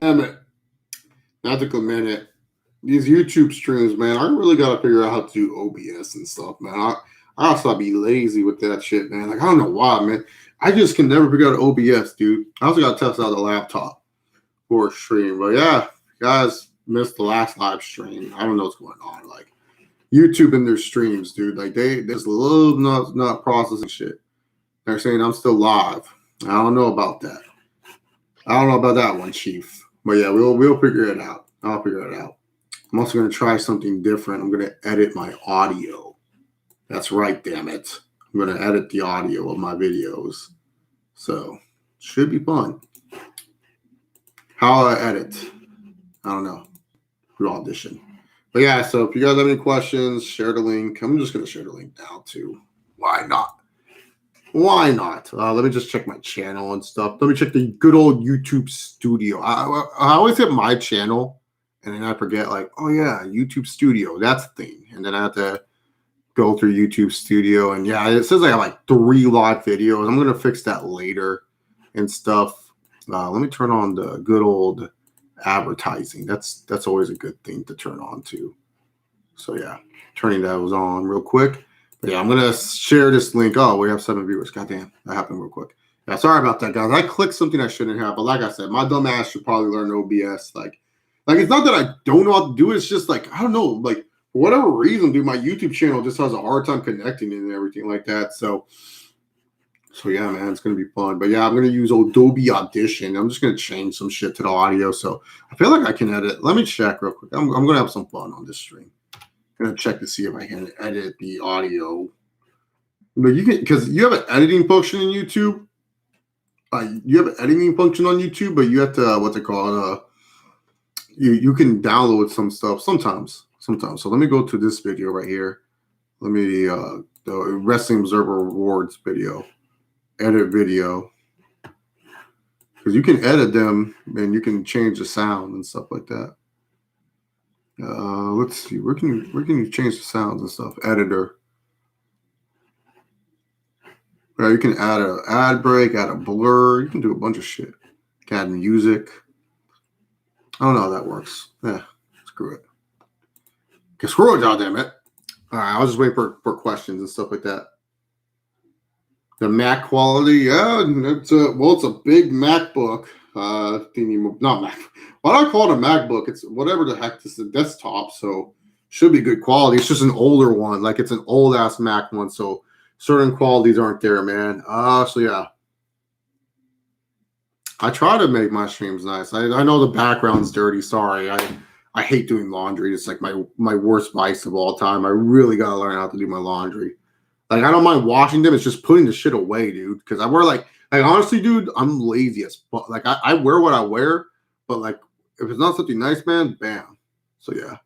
damn it. Not to come in it. These YouTube streams, man, I really got to figure out how to do OBS and stuff, man. I also be lazy with that shit, man. Like, I don't know why, man. I just can never figure out OBS, dude. I also got to test out the laptop for a stream. But yeah, guys missed the last live stream. I don't know what's going on. Like, YouTube and their streams, dude. Like, they just love not processing shit. They're saying I'm still live. I don't know about that. I don't know about that one, Chief. But yeah, we'll figure it out. I'll figure it out. I'm also going to try something different. I'm going to edit my audio. That's right, damn it. I'm going to edit the audio of my videos. So, should be fun. How I edit, I don't know. Through Audition. But yeah, so if you guys have any questions, share the link. I'm just going to share the link now too. Why not? Why not? Let me just check my channel and stuff. Let me check the good old YouTube Studio. I always hit my channel, and then I forget, like, oh yeah, YouTube Studio. That's the thing. And then I have to go through YouTube Studio. And yeah, it says I have like 3 live videos. I'm going to fix that later and stuff. Let me turn on the good old advertising. That's always a good thing to turn on too. So yeah, turning those on real quick. But yeah, I'm gonna share this link. Oh, we have 7 viewers. Goddamn, that happened real quick. Yeah, sorry about that, guys. I clicked something I shouldn't have. But like I said, my dumb ass should probably learn OBS. Like it's not that I don't know how to do it. It's just like, I don't know. Like, for whatever reason, dude, my YouTube channel just has a hard time connecting and everything like that. So yeah, man, it's gonna be fun. But yeah, I'm gonna use Adobe Audition. I'm just gonna change some shit to the audio. So I feel like I can edit. Let me check real quick. I'm gonna have some fun on this stream. I'm gonna check to see if I can edit the audio. But you can, because you have an editing function in YouTube. You have an editing function on YouTube, but you have to what's it called? You can download some stuff sometimes. So let me go to this video right here. Let me the Wrestling Observer Awards video. Edit video, because you can edit them and you can change the sound and stuff like that. Let's see, where can you change the sounds and stuff? Editor. Yeah, you can add an ad break, add a blur. You can do a bunch of shit. You can add music. I don't know how that works. Yeah, screw it. Okay, screw it, goddamn it. All right, I'll just wait for questions and stuff like that. The Mac quality, yeah, it's a big MacBook. Not Mac. Why do I call it a MacBook? It's whatever the heck. It's a desktop, so should be good quality. It's just an older one, like it's an old ass Mac one, so certain qualities aren't there, man. So yeah, I try to make my streams nice. I know the background's dirty. Sorry, I hate doing laundry. It's like my worst vice of all time. I really gotta learn how to do my laundry. Like, I don't mind washing them. It's just putting the shit away, dude. Because I wear, like honestly, dude, I'm lazy as fuck. Like, I wear what I wear, but, like, if it's not something nice, man, bam. So, yeah.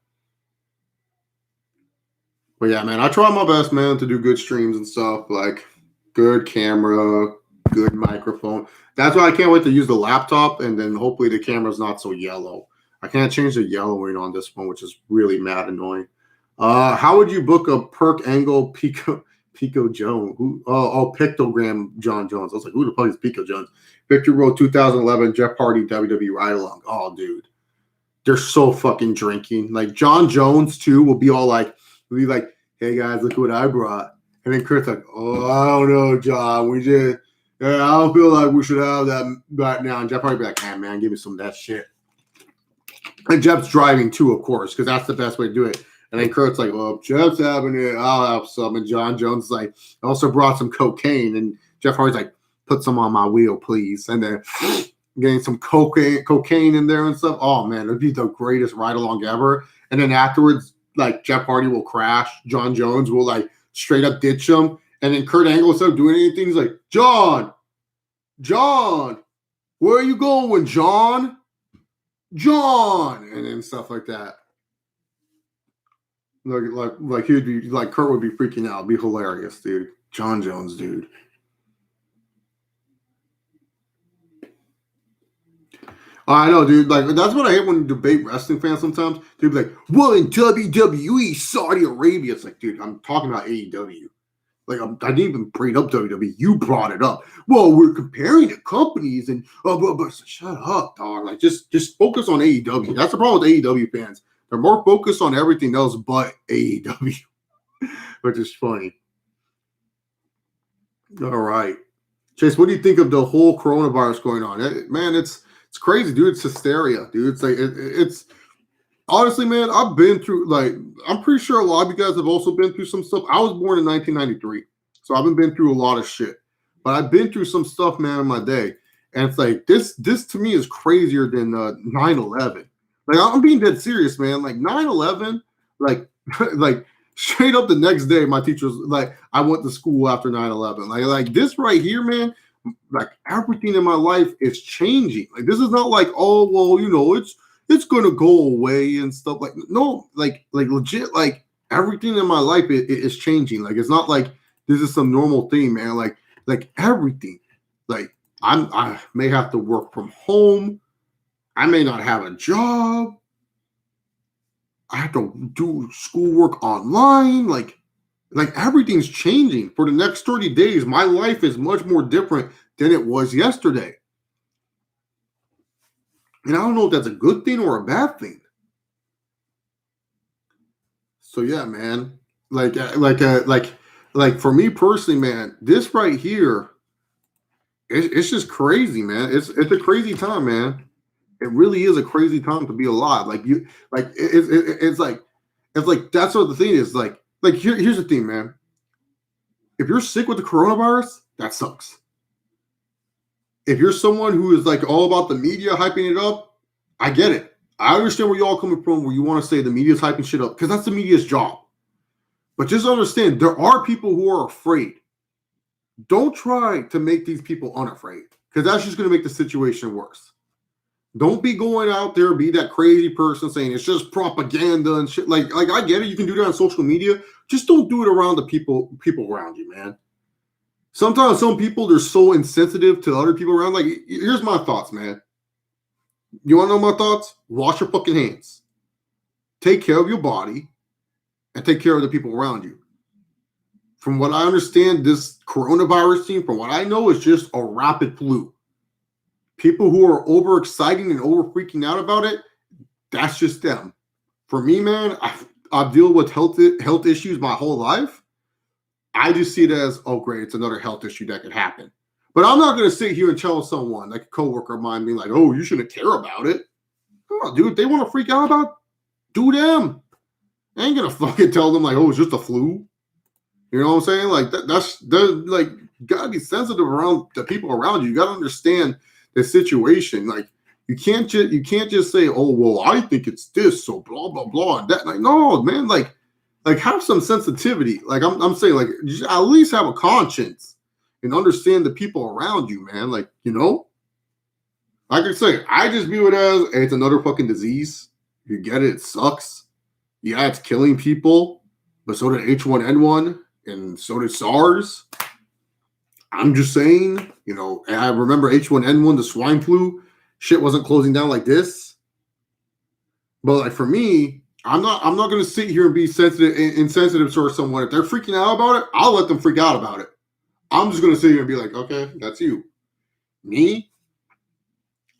But, yeah, man, I try my best, man, to do good streams and stuff. Like, good camera, good microphone. That's why I can't wait to use the laptop, and then hopefully the camera's not so yellow. I can't change the yellowing on this one, which is really mad annoying. How would you book a perk angle Pico Jones? Pictogram John Jones. I was like, who the fuck is Pico Jones? Victory Road 2011, Jeff Hardy, WWE Ride Along. Oh, dude. They're so fucking drinking. Like, John Jones, too, will be like, hey, guys, look what I brought. And then Kurt's like, oh, I don't know, John. I don't feel like we should have that right now. And Jeff Hardy be like, hey, man, give me some of that shit. And Jeff's driving, too, of course, because that's the best way to do it. And then Kurt's like, well, if Jeff's having it, I'll have some. And John Jones is like, I also brought some cocaine. And Jeff Hardy's like, put some on my wheel, please. And then getting some cocaine in there and stuff. Oh, man, it'd be the greatest ride-along ever. And then afterwards, like, Jeff Hardy will crash. John Jones will, like, straight up ditch him. And then Kurt Angle, instead of doing anything, he's like, John, where are you going, John? And then stuff like that. Like he'd be like Kurt would be freaking out. It'd be hilarious, dude. John Jones, dude. I know, dude. Like, that's what I hate when you debate wrestling fans sometimes. They'd be like, well, in WWE, Saudi Arabia. It's like, dude, I'm talking about AEW. Like I didn't even bring up WWE. You brought it up. Well, we're comparing the companies, and but shut up, dog. Like just focus on AEW. That's the problem with AEW fans. They're more focused on everything else but AEW, which is funny. All right, Chase, what do you think of the whole coronavirus going on? Man, it's crazy, dude. It's hysteria, dude. It's like it's honestly, man. I've been through I'm pretty sure a lot of you guys have also been through some stuff. I was born in 1993, so I haven't been through a lot of shit, but I've been through some stuff, man, in my day. And it's like this to me is crazier than 9/11. Like I'm being dead serious, man. Like 9/11, like like straight up the next day, my teacher was like, I went to school after 9/11. Like this right here, man. Like everything in my life is changing. Like this is not like, oh well, it's gonna go away and stuff. Like no, like legit, like everything in my life is changing. Like it's not like this is some normal thing, man. Like everything. Like I may have to work from home. I may not have a job. I have to do schoolwork online. Like everything's changing for the next 30 days. My life is much more different than it was yesterday. And I don't know if that's a good thing or a bad thing. So yeah, man. Like for me personally, man, this right here, it's just crazy, man. It's a crazy time, man. It really is a crazy time to be alive. Like it's like that's what the thing is. Like here's the thing, man. If you're sick with the coronavirus, that sucks. If you're someone who is like all about the media hyping it up, I get it. I understand where y'all coming from, where you want to say the media's hyping shit up, because that's the media's job. But just understand, there are people who are afraid. Don't try to make these people unafraid, because that's just going to make the situation worse. Don't be going out there, be that crazy person saying it's just propaganda and shit. Like I get it, you can do that on social media. Just don't do it around the people around you, man. Sometimes some people, they're so insensitive to other people around. Like, here's my thoughts, man. You want to know my thoughts? Wash your fucking hands. Take care of your body and take care of the people around you. From what I understand, this coronavirus thing, from what I know, is just a rapid flu. People who are overexciting and over freaking out about it, that's just them. For me, man, I've dealt with health issues my whole life. I just see it as, oh, great, it's another health issue that could happen. But I'm not going to sit here and tell someone, like a coworker of mine, being like, oh, you shouldn't care about it. Oh, dude, if they want to freak out about it, do them. I ain't going to fucking tell them, like, oh, it's just a flu. You know what I'm saying? Like, that's like, you got to be sensitive around the people around you. You got to understand the situation. Like, you can't just say, oh, well, I think it's this, so blah, blah, blah, and that. Like, no, man, like have some sensitivity. Like I'm saying, like just at least have a conscience and understand the people around you, man. Like, like I say, I just view it as, hey, it's another fucking disease. You get it, it sucks. Yeah, it's killing people, but so did H1N1 and so did SARS. I'm just saying, I remember H1N1, the swine flu, shit wasn't closing down like this. But like for me, I'm not going to sit here and be insensitive towards someone. If they're freaking out about it, I'll let them freak out about it. I'm just going to sit here and be like, okay, that's you. Me,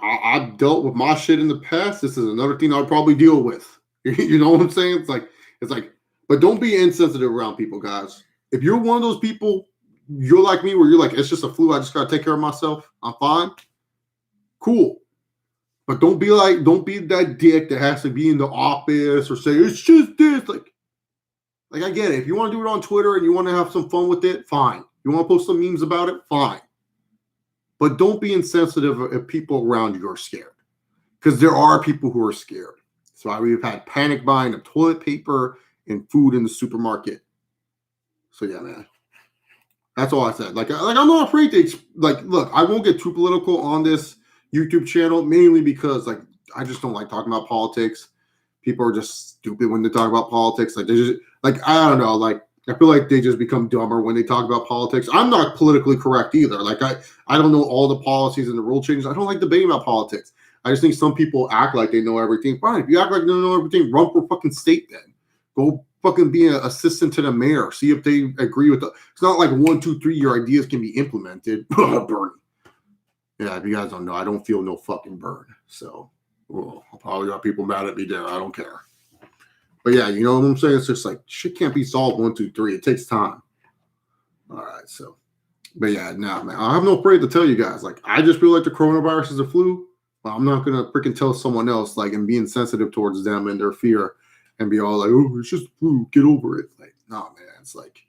I've dealt with my shit in the past. This is another thing I'll probably deal with. You know what I'm saying? It's like, but don't be insensitive around people, guys. If you're one of those people, you're like me, where you're like, it's just a flu. I just got to take care of myself. I'm fine. Cool. But don't be that dick that has to be in the office or say, it's just this. Like I get it. If you want to do it on Twitter and you want to have some fun with it, fine. You want to post some memes about it, fine. But don't be insensitive if people around you are scared. Because there are people who are scared. So we've had panic buying of toilet paper and food in the supermarket. So yeah, man. That's all I said. Like I'm not afraid to, look, I won't get too political on this YouTube channel, mainly because I just don't like talking about politics. People are just stupid when they talk about politics. Like they just I don't know, I feel like they just become dumber when they talk about politics. I'm not politically correct either. Like I don't know all the policies and the rule changes. I don't like debating about politics. I just think some people act like they know everything. Fine, if you act like you know everything, run for fucking state then. Go fucking be an assistant to the mayor. See if they agree with it's not like 1, 2, 3, your ideas can be implemented. Bernie. Yeah, if you guys don't know, I don't feel no fucking burn. So, well, I'll probably got people mad at me there. I don't care. But yeah, you know what I'm saying? It's just like shit can't be solved 1, 2, 3. It takes time. All right, so, but yeah, nah, man, I have no afraid to tell you guys. Like, I just feel like the coronavirus is a flu. But I'm not gonna freaking tell someone else, like, and being sensitive towards them and their fear, and be all like, "Oh, it's just a flu. Get over it." Like, nah, man, it's like,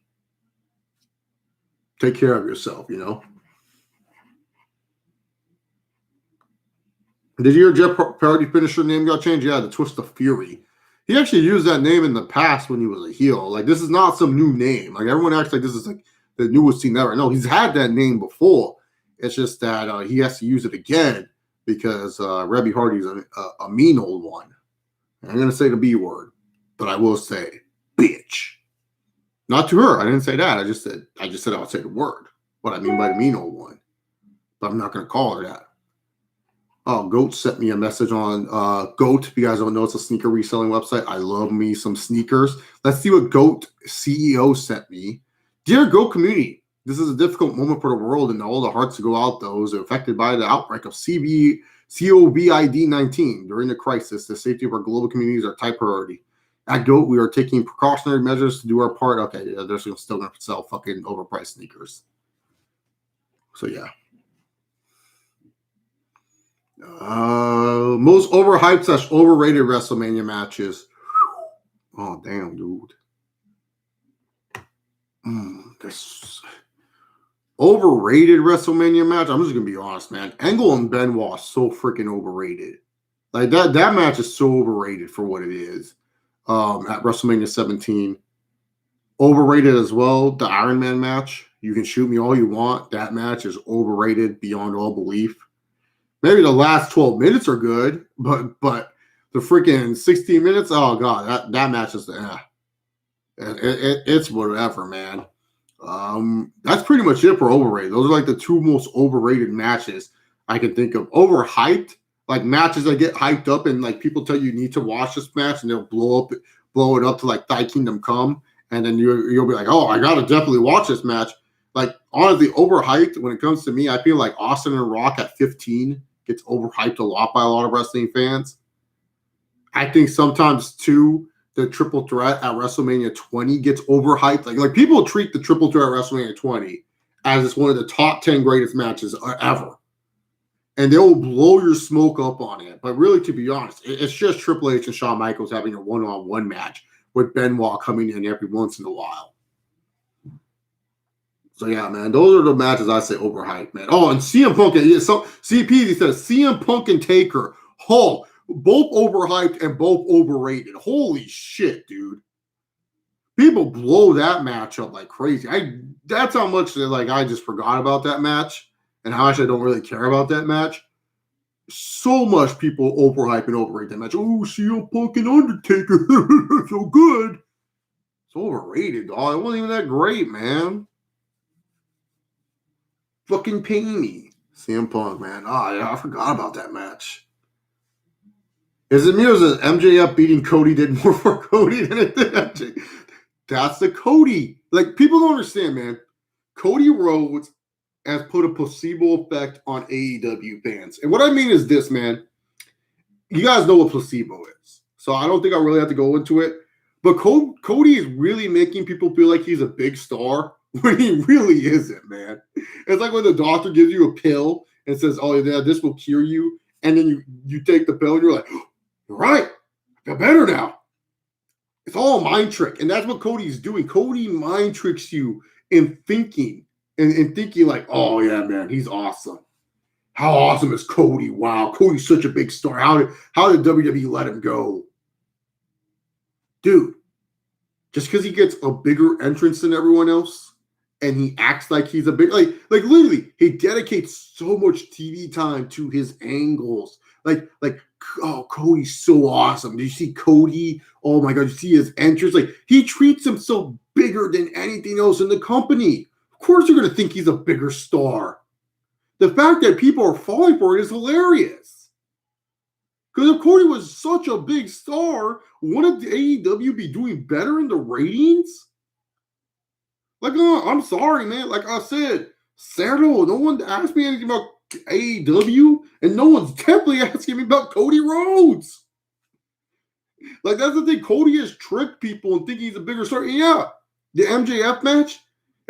take care of yourself. You know. Did you hear Jeff Hardy finisher name got changed? Yeah, the Twist of Fury. He actually used that name in the past when he was a heel. Like, this is not some new name. Like, everyone acts like this is like the newest thing ever. No, he's had that name before. It's just that he has to use it again because Rebby Hardy's a mean old one. I'm going to say the B word, but I will say bitch. Not to her. I didn't say that. I just said I would say the word. What I mean by the mean old one. But I'm not going to call her that. Oh, Goat sent me a message on Goat. If you guys don't know, it's a sneaker reselling website. I love me some sneakers. Let's see what Goat CEO sent me. Dear Goat community, this is a difficult moment for the world and all the hearts to go out those affected by the outbreak of COVID-19. During the crisis, the safety of our global communities are top priority. At Goat, we are taking precautionary measures to do our part. Okay, yeah, they're still going to sell fucking overpriced sneakers. So, yeah. Most overhyped / overrated WrestleMania matches. Oh damn, dude. This overrated WrestleMania match. I'm just gonna be honest, man. Angle and Benoit so freaking overrated. Like that match is so overrated for what it is. At WrestleMania 17, overrated as well. The Iron Man match. You can shoot me all you want. That match is overrated beyond all belief. Maybe the last 12 minutes are good, but the freaking 16 minutes, oh god, that match is it's whatever, man. That's pretty much it for overrated. Those are like the two most overrated matches I can think of. Overhyped, like matches that get hyped up and like people tell you need to watch this match and they'll blow it up to like Thy Kingdom Come, and then you'll be like, oh, I gotta definitely watch this match. Like honestly, overhyped when it comes to me, I feel like Austin and Rock at 15 gets overhyped a lot by a lot of wrestling fans. I think sometimes too, the triple threat at WrestleMania 20 gets overhyped. Like people treat the triple threat at WrestleMania 20 as it's one of the top 10 greatest matches ever. And they will blow your smoke up on it. But really, to be honest, it's just Triple H and Shawn Michaels having a one-on-one match with Benoit coming in every once in a while. So yeah, man, those are the matches I say overhyped, man. Oh, and CM Punk, CP, he says CM Punk and Taker, both overhyped and both overrated. Holy shit, dude! People blow that match up like crazy. That's how much I just forgot about that match and how much I don't really care about that match. So much people overhype and overrate that match. Oh, CM Punk and Undertaker, so good. It's overrated, dog. It wasn't even that great, man. Fucking pay me. CM Punk, man. Oh, yeah, I forgot about that match. Is it me or is it MJF beating Cody did more for Cody than it did MJ? That's the Cody. Like, people don't understand, man. Cody Rhodes has put a placebo effect on AEW fans. And what I mean is this, man. You guys know what placebo is. So I don't think I really have to go into it. But Cody is really making people feel like he's a big star when he really isn't, man. It's like when the doctor gives you a pill and says, oh, yeah, this will cure you. And then you take the pill and you're like, oh, you're right. I feel better now. It's all a mind trick. And that's what Cody's doing. Cody mind tricks you in thinking and thinking like, oh, yeah, man, he's awesome. How awesome is Cody? Wow, Cody's such a big star. How did WWE let him go? Dude, just because he gets a bigger entrance than everyone else and he acts like he's a big, like literally, he dedicates so much TV time to his angles. Like, oh, Cody's so awesome. Did you see Cody? Oh my God, you see his entrance? Like, he treats himself bigger than anything else in the company. Of course, you're going to think he's a bigger star. The fact that people are falling for it is hilarious. Because if Cody was such a big star, wouldn't the AEW be doing better in the ratings? Like, I'm sorry, man. Like I said, Saturday, no one asked me anything about AEW, and no one's definitely asking me about Cody Rhodes. Like, that's the thing. Cody has tricked people and think he's a bigger star. And yeah, the MJF match,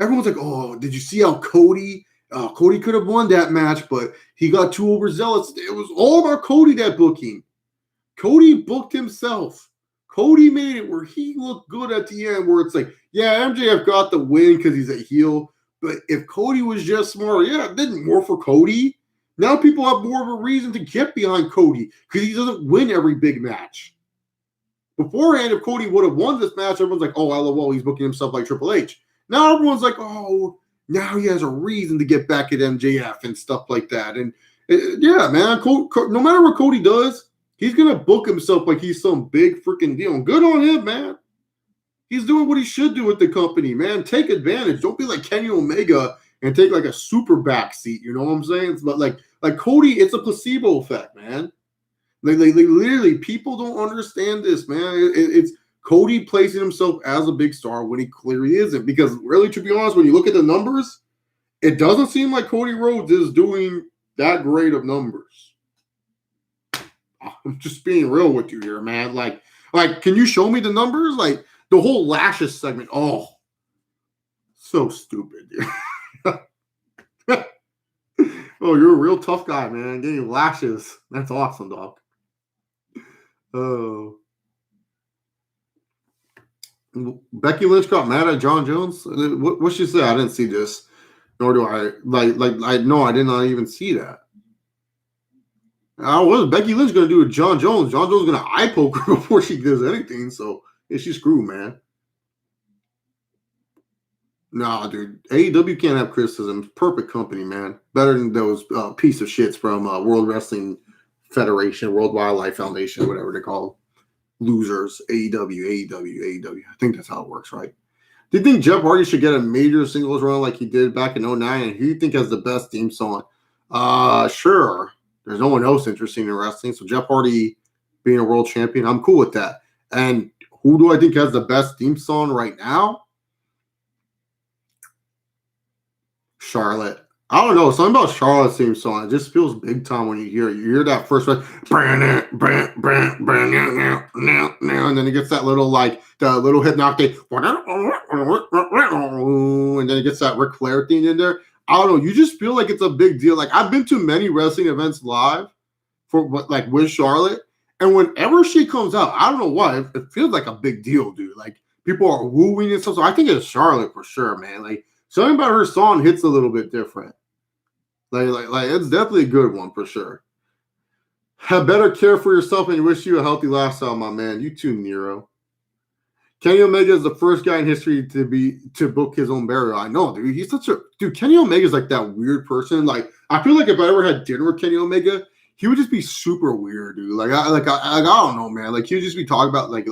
everyone's like, oh, did you see how Cody could have won that match, but he got too overzealous. It was all about Cody, that booking. Cody booked himself. Cody made it where he looked good at the end, where it's like, yeah, MJF got the win because he's a heel. But if Cody was just smart, yeah, it did more for Cody. Now people have more of a reason to get behind Cody because he doesn't win every big match. Beforehand, if Cody would have won this match, everyone's like, oh, lol, he's booking himself like Triple H. Now everyone's like, oh, now he has a reason to get back at MJF and stuff like that. And yeah, man, no matter what Cody does, he's going to book himself like he's some big freaking deal. And good on him, man. He's doing what he should do with the company, man. Take advantage. Don't be like Kenny Omega and take like a super back seat. You know what I'm saying? But like Cody, it's a placebo effect, man. Like literally, people don't understand this, man. It's Cody placing himself as a big star when he clearly isn't. Because really, to be honest, when you look at the numbers, it doesn't seem like Cody Rhodes is doing that great of numbers. I'm just being real with you here, man. Like, can you show me the numbers? Like the whole lashes segment. Oh, so stupid. Oh, you're a real tough guy, man. Getting lashes. That's awesome, dog. Becky Lynch got mad at John Jones. What she say? I didn't see this. Nor do I. I did not even see that. What is Becky Lynch going to do with John Jones? John Jones is going to eye poke her before she does anything. So, yeah, she's screwed, man. Nah, dude. AEW can't have criticism. Perfect company, man. Better than those piece of shits from World Wrestling Federation, World Wildlife Foundation, whatever they call them. Losers. AEW. I think that's how it works, right? Do you think Jeff Hardy should get a major singles run like he did back in 2009? And who do you think has the best theme song? Sure. There's no one else interested in wrestling. So Jeff Hardy being a world champion, I'm cool with that. And who do I think has the best theme song right now? Charlotte. I don't know. Something about Charlotte's theme song. It just feels big time when you hear it. You hear that first one. And then it gets that little, the little hip knock thing. And then it gets that Ric Flair thing in there. I don't know. You just feel like it's a big deal. Like, I've been to many wrestling events live with Charlotte. And whenever she comes out, I don't know why, it feels like a big deal, dude. Like, people are wooing and stuff. So I think it's Charlotte for sure, man. Like, something about her song hits a little bit different. Like it's definitely a good one for sure. Have better care for yourself and wish you a healthy lifestyle, my man. You too, Nero. Kenny Omega is the first guy in history to book his own burial. I know, dude. He's such a dude. Kenny Omega is like that weird person. Like, I feel like if I ever had dinner with Kenny Omega, he would just be super weird, dude. Like I don't know, man. Like, he would just be talking about like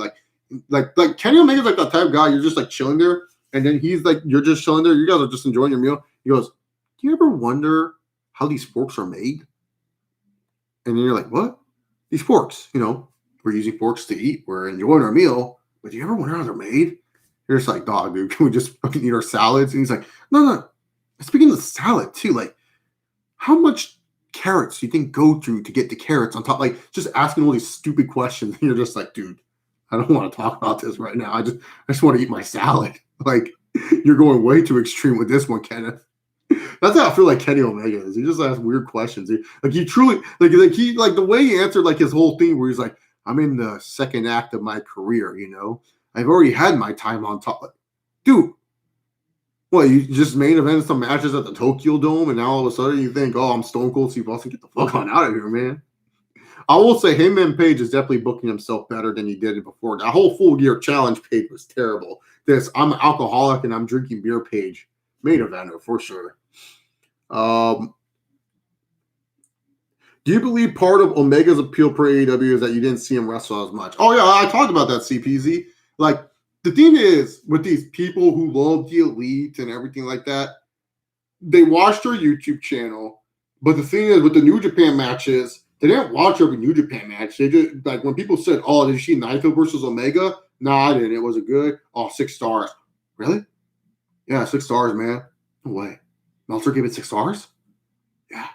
Kenny Omega's like that type of guy. You're just like chilling there, and then he's like, you're just chilling there. You guys are just enjoying your meal. He goes, "Do you ever wonder how these forks are made?" And then you're like, "What? These forks? You know, we're using forks to eat. We're enjoying our meal. But do you ever wonder how they're made?" You're just like, "Dog, dude, can we just fucking eat our salads?" And he's like, No. Speaking of salad too, like, how much carrots do you think go through to get the carrots on top? Like, just asking all these stupid questions. And you're just like, dude, I don't want to talk about this right now. I just want to eat my salad. Like, you're going way too extreme with this one, Kenneth. That's how I feel like Kenny Omega is. He just asks weird questions. He truly the way he answered like his whole thing where he's like, "I'm in the second act of my career, you know. I've already had my time on top." Like, dude, what, you just main evented some matches at the Tokyo Dome and now all of a sudden you think, "Oh, I'm Stone Cold Steve Austin, get the fuck on out of here, man." I will say him and Page is definitely booking himself better than he did it before. That whole Full Gear Challenge page was terrible. This I'm an alcoholic and I'm drinking beer page main eventer for sure. Do you believe part of Omega's appeal for AEW is that you didn't see him wrestle as much? Oh yeah, I talked about that, CPZ. Like, the thing is with these people who love the Elite and everything like that, they watch their YouTube channel. But the thing is with the New Japan matches, They didn't watch every New Japan match. They just like when people said, "Oh, did you see Naito versus Omega?" Nah, I didn't. It was it good? Oh, 6 stars. Really? Yeah, 6 stars, man. No way. Meltzer gave it 6 stars. Yeah.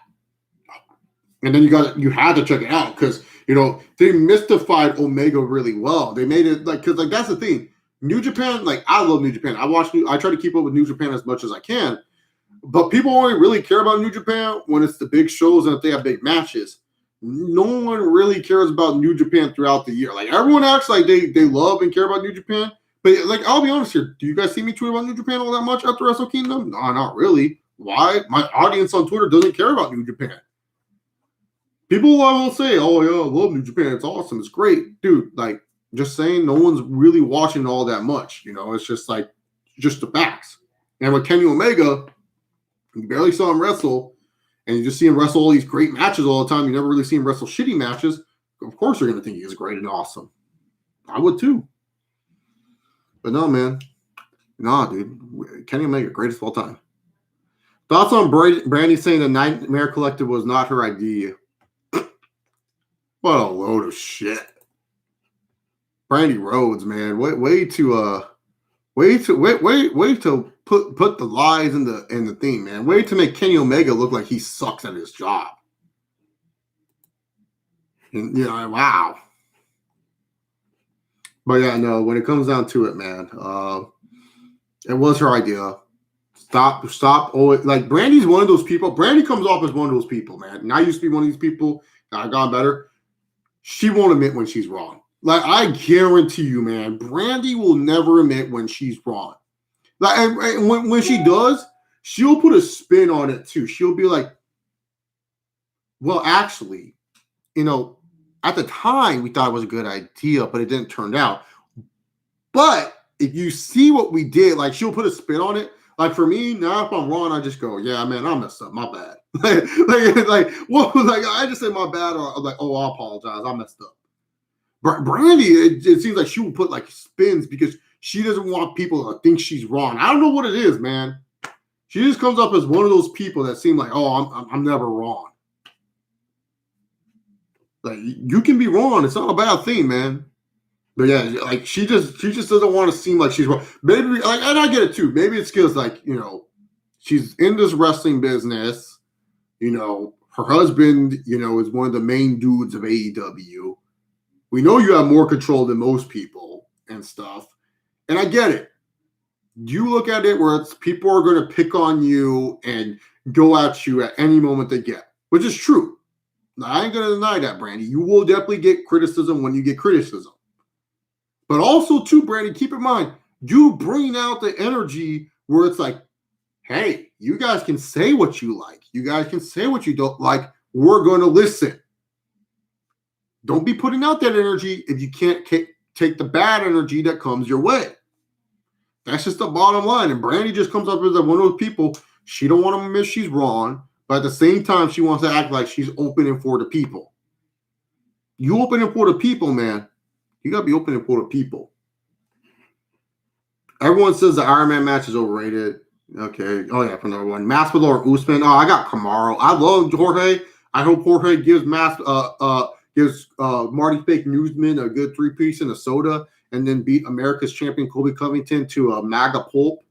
And then you had to check it out because they mystified Omega really well. They made it like because that's the thing. New Japan, like I love New Japan. I try to keep up with New Japan as much as I can. But people only really care about New Japan when it's the big shows and if they have big matches. No one really cares about New Japan throughout the year. Like everyone acts like they love and care about New Japan. But like I'll be honest here, do you guys see me tweet about New Japan all that much after Wrestle Kingdom? No, not really. Why? My audience on Twitter doesn't care about New Japan. People will say, "Oh yeah, I love New Japan. It's awesome. It's great, dude." Like just saying, no one's really watching all that much. It's just like just the facts. And with Kenny Omega, you barely saw him wrestle. And you just see him wrestle all these great matches all the time. You never really see him wrestle shitty matches. Of course, you're going to think he's great and awesome. I would too. But no, man. Nah, dude. Kenny Omega, greatest of all time. Thoughts on Brandy saying the Nightmare Collective was not her idea? What a load of shit. Brandy Rhodes, man. Way to put the lies in the thing, man. Way to make Kenny Omega look like he sucks at his job. And wow. But yeah, no, when it comes down to it, man, it was her idea. Stop. Always, like Brandy's one of those people. Brandy comes off as one of those people, man. And I used to be one of these people. I've gotten better. She won't admit when she's wrong. Like I guarantee you, man, Brandy will never admit when she's wrong. Like and when she does, she'll put a spin on it too. She'll be like, "Well, actually, at the time we thought it was a good idea, but it didn't turn out. But if you see what we did, like she'll put a spin on it. Like for me, now if I'm wrong, I just go, yeah, man, I messed up. My bad. I just said my bad, or like, oh, I apologize. I messed up. Brandy, it seems like she will put like spins because she doesn't want people to think she's wrong. I don't know what it is, man. She just comes up as one of those people that seem like, oh, I'm never wrong. Like you can be wrong. It's not a bad thing, man. But yeah, like she just doesn't want to seem like she's wrong. Maybe like, and I get it too. Maybe it's because like she's in this wrestling business. Her husband, is one of the main dudes of AEW. We know you have more control than most people and stuff. And I get it. You look at it where it's people are going to pick on you and go at you at any moment they get, which is true. Now, I ain't going to deny that, Brandy. You will definitely get criticism when you get criticism. But also, too, Brandy, keep in mind, you bring out the energy where it's like, hey, you guys can say what you like. You guys can say what you don't like. We're going to listen. Don't be putting out that energy if you can't take the bad energy that comes your way. That's just the bottom line. And Brandy just comes up as one of those people. She don't want to admit she's wrong, but at the same time, she wants to act like she's opening for the people. You opening for the people, man. You got to be opening for the people. Everyone says the Iron Man match is overrated. Okay. Oh, yeah, for another one. Masvidal or Usman. Oh, I got Kamaru. I love Jorge. I hope Jorge gives Marty Fake Newsman a good 3-piece and a soda and then beat America's champion Colby Covington to a MAGA pulp.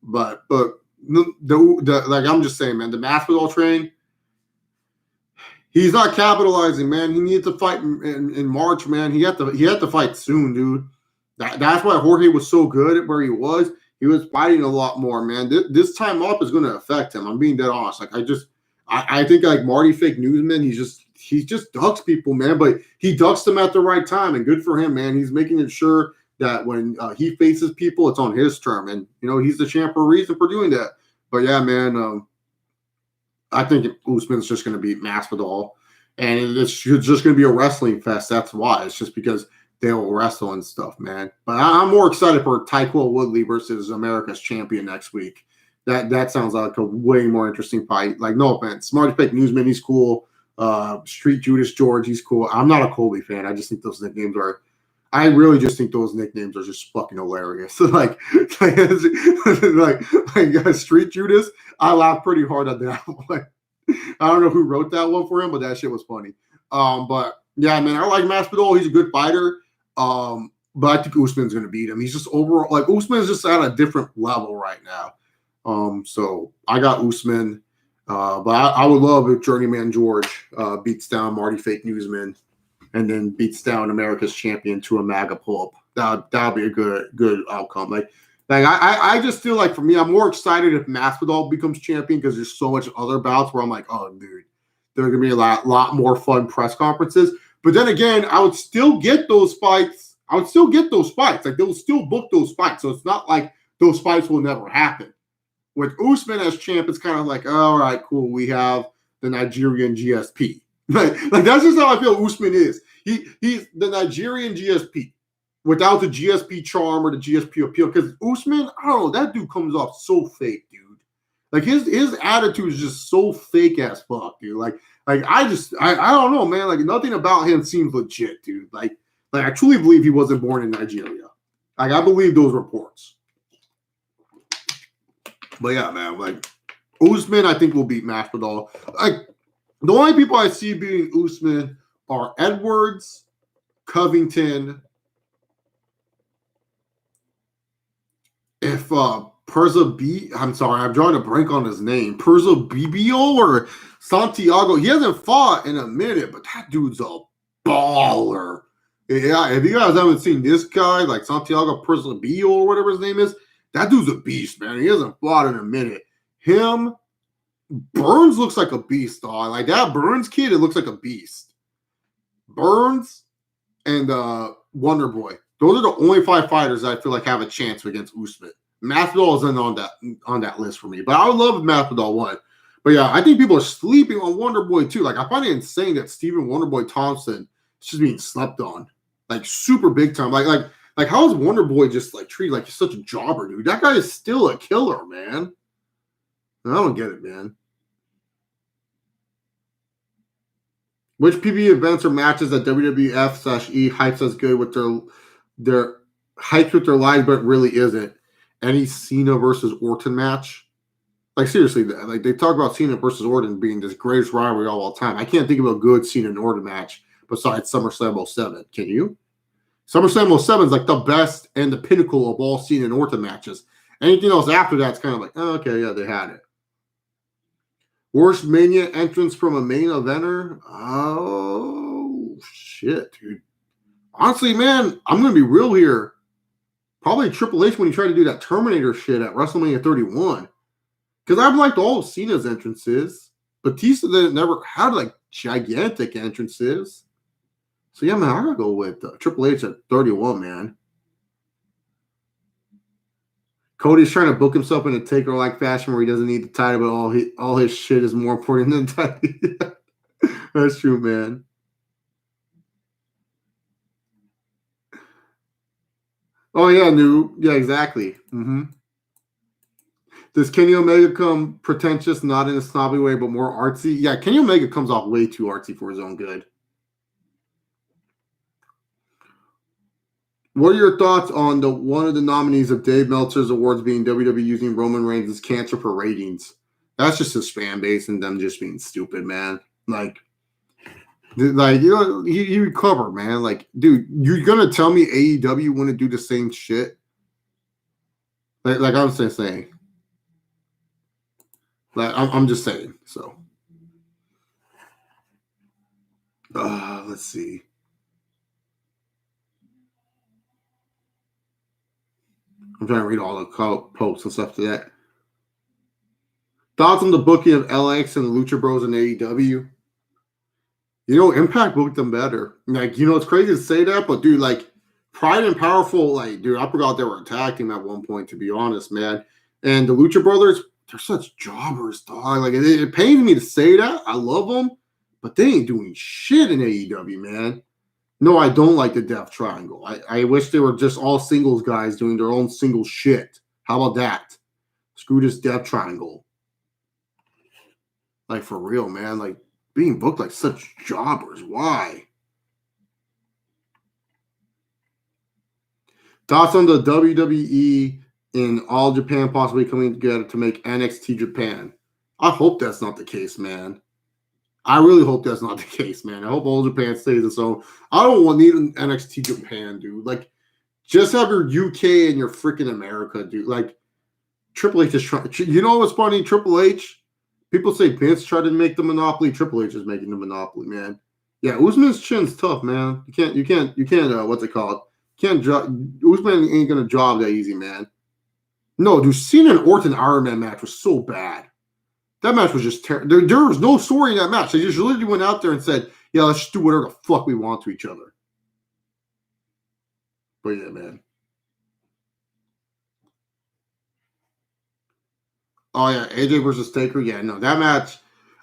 But like I'm just saying, man, the Masvidal train, he's not capitalizing, man. He needs to fight in March, man. He had to fight soon, dude. That's why Jorge was so good at where he was. He was fighting a lot more, man. This time off is going to affect him. I'm being dead honest. Like I think like Marty Fake Newsman, he just ducks people, man. But he ducks them at the right time, and good for him, man. He's making it sure that when he faces people, it's on his term, and he's the champ for a reason for doing that. But yeah, man, I think Usman's just going to beat Masvidal, and it's just going to be a wrestling fest. That's why. It's just because they will wrestle and stuff, man. But I'm more excited for Tyquil Woodley versus America's champion next week. That sounds like a way more interesting fight. Like, no offense. Marty Fake Newsman, he's cool. Street Judas George, he's cool. I'm not a Colby fan. I just think those nicknames are – I really just think those nicknames are just fucking hilarious. like Street Judas, I laugh pretty hard at that. I don't know who wrote that one for him, but that shit was funny. But yeah, man, I like Masvidal. He's a good fighter. But I think Usman's going to beat him. He's just overall like Usman's just at a different level right now. So I got Usman. But I would love if Journeyman George beats down Marty Fake Newsman and then beats down America's champion to a MAGA pull-up. That'd be a good outcome. Like I just feel like for me, I'm more excited if Masvidal becomes champion because there's so much other bouts where I'm like, oh, dude, there are gonna be a lot more fun press conferences. But then again, I would still get those fights. Like they'll still book those fights. So it's not like those fights will never happen. With Usman as champ, it's kind of like, all right, cool. We have the Nigerian GSP. like that's just how I feel Usman is. He's the Nigerian GSP without the GSP charm or the GSP appeal. Because Usman, I don't know, that dude comes off so fake, dude. Like his attitude is just so fake as fuck, dude. Like I don't know, man. Like nothing about him seems legit, dude. Like I truly believe he wasn't born in Nigeria. Like I believe those reports. But yeah, man, like Usman, I think will beat Masvidal. Like the only people I see beating Usman are Edwards, Covington. If I'm sorry, I'm drawing a blank on his name. Bibio or Santiago. He hasn't fought in a minute, but that dude's a baller. Yeah, if you guys haven't seen this guy, like Santiago Bibio or whatever his name is, that dude's a beast, man. He hasn't fought in a minute. Him, Burns looks like a beast, dog. Like that Burns kid, it looks like a beast. Burns and Wonder Boy. Those are the only 5 fighters I feel like have a chance against Usman. Masvidal isn't on that list for me, but I would love if Masvidal won. But yeah, I think people are sleeping on Wonder Boy too. Like I find it insane that Stephen Wonder Boy Thompson is just being slept on, like super big time. Like how is Wonder Boy just like treated like he's such a jobber, dude? That guy is still a killer, man. I don't get it, man. Which PB events or matches that WWF/E hypes as good with their hyped with their lives, but really isn't? Any Cena versus Orton match? Like seriously, like they talk about Cena versus Orton being this greatest rivalry of all time. I can't think of a good Cena and Orton match besides SummerSlam 07. Can you? SummerSlam 07 is like the best and the pinnacle of all Cena and Orton matches. Anything else after that's kind of like, oh, okay, yeah, they had it. Worst Mania entrance from a main eventer? Oh, shit, dude. Honestly, man, I'm going to be real here. Probably Triple H when he tried to do that Terminator shit at WrestleMania 31. Because I've liked all of Cena's entrances. Batista never had like gigantic entrances. So yeah, man, I gotta go with Triple H at 31, man. Cody's trying to book himself in a Taker-like fashion where he doesn't need the title, but all his shit is more important than the title. That's true, man. Oh yeah, yeah, exactly. Mm-hmm. Does Kenny Omega come pretentious, not in a snobby way, but more artsy? Yeah, Kenny Omega comes off way too artsy for his own good. What are your thoughts on one of the nominees of Dave Meltzer's awards being WWE using Roman Reigns' cancer for ratings? That's just his fan base and them just being stupid, man. Like you know, he recovered, man. Like, dude, you're gonna tell me AEW want to do the same shit? Like I'm just saying. Like I'm just saying. So, let's see. I'm trying to read all the posts and stuff to that. Thoughts on the booking of LX and the Lucha Bros in AEW? You know, Impact booked them better. Like, you know, it's crazy to say that, but dude, like, Pride and Powerful, like, dude, I forgot they were attacking at one point, to be honest, man. And the Lucha Brothers, they're such jobbers, dog. Like, it pains me to say that. I love them, but they ain't doing shit in AEW, man. No, I don't like the Death Triangle. I wish they were just all singles guys doing their own single shit. How about that? Screw this Death Triangle. Like, for real, man. Like, being booked like such jobbers. Why? Thoughts on the WWE in All Japan possibly coming together to make NXT Japan? I hope that's not the case, man. I really hope that's not the case, man. I hope All Japan stays its own. I don't want need an NXT Japan, dude. Like, just have your UK and your freaking America, dude. Like, Triple H is trying. You know what's funny? Triple H. People say Vince tried to make the monopoly. Triple H is making the monopoly, man. Yeah, Usman's chin's tough, man. You can't. What's it called? Can't job. Usman ain't gonna job that easy, man. No, dude. Cena and Orton Iron Man match was so bad. That match was just terrible. There was no story in that match. They just literally went out there and said, "Yeah, let's just do whatever the fuck we want to each other." But yeah, man. Oh yeah, AJ versus Taker. Yeah, no, that match.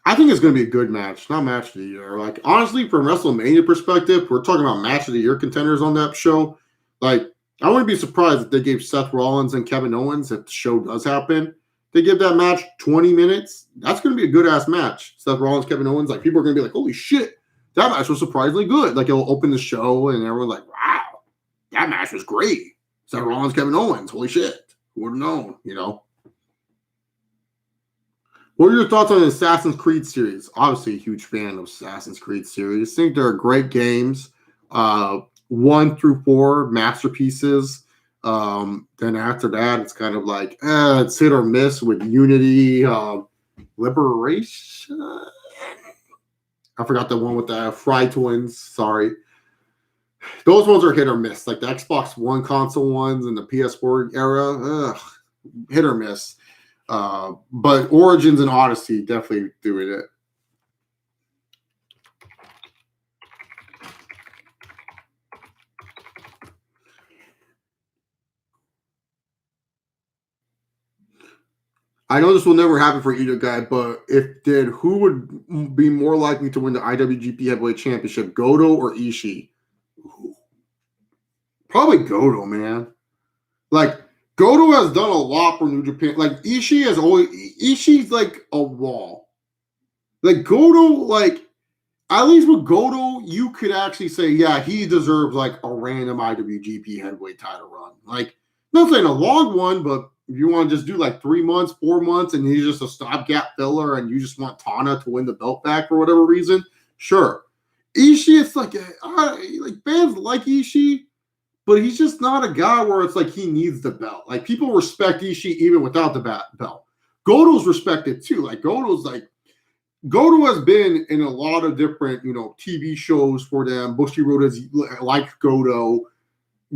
I think it's going to be a good match, not match of the year. Like honestly, from WrestleMania perspective, we're talking about match of the year contenders on that show. Like I wouldn't be surprised if they gave Seth Rollins and Kevin Owens if the show does happen. They give that match 20 minutes. That's going to be a good ass match. Seth Rollins, Kevin Owens. Like people are going to be like, "Holy shit, that match was surprisingly good." Like it'll open the show and everyone's like, "Wow, that match was great." Seth Rollins, Kevin Owens. Holy shit, who would have known? You know. What are your thoughts on the Assassin's Creed series? Obviously, a huge fan of Assassin's Creed series. I think they're great games. 1 through 4 masterpieces. Then after that, it's kind of like it's hit or miss with Unity, Liberation. I forgot the one with the Fry Twins. Sorry, those ones are hit or miss. Like the Xbox One console ones and the PS4 era, hit or miss. But Origins and Odyssey definitely doing it. I know this will never happen for either guy, but if did, who would be more likely to win the IWGP Heavyweight Championship, Goto or Ishii? Probably Goto, man. Like Goto has done a lot for New Japan. Like Ishii's like a wall. Like Goto, like at least with Goto, you could actually say, yeah, he deserves like a random IWGP heavyweight title run. Like, not saying a long one, but if you want to just do like 3 months, 4 months, and he's just a stopgap filler, and you just want Tana to win the belt back for whatever reason, sure. Ishii, it's like fans like Ishii, but he's just not a guy where it's like he needs the belt. Like people respect Ishii even without the belt. Goto's respected too. Like Goto has been in a lot of different, TV shows for them. Bushiroad is like Goto.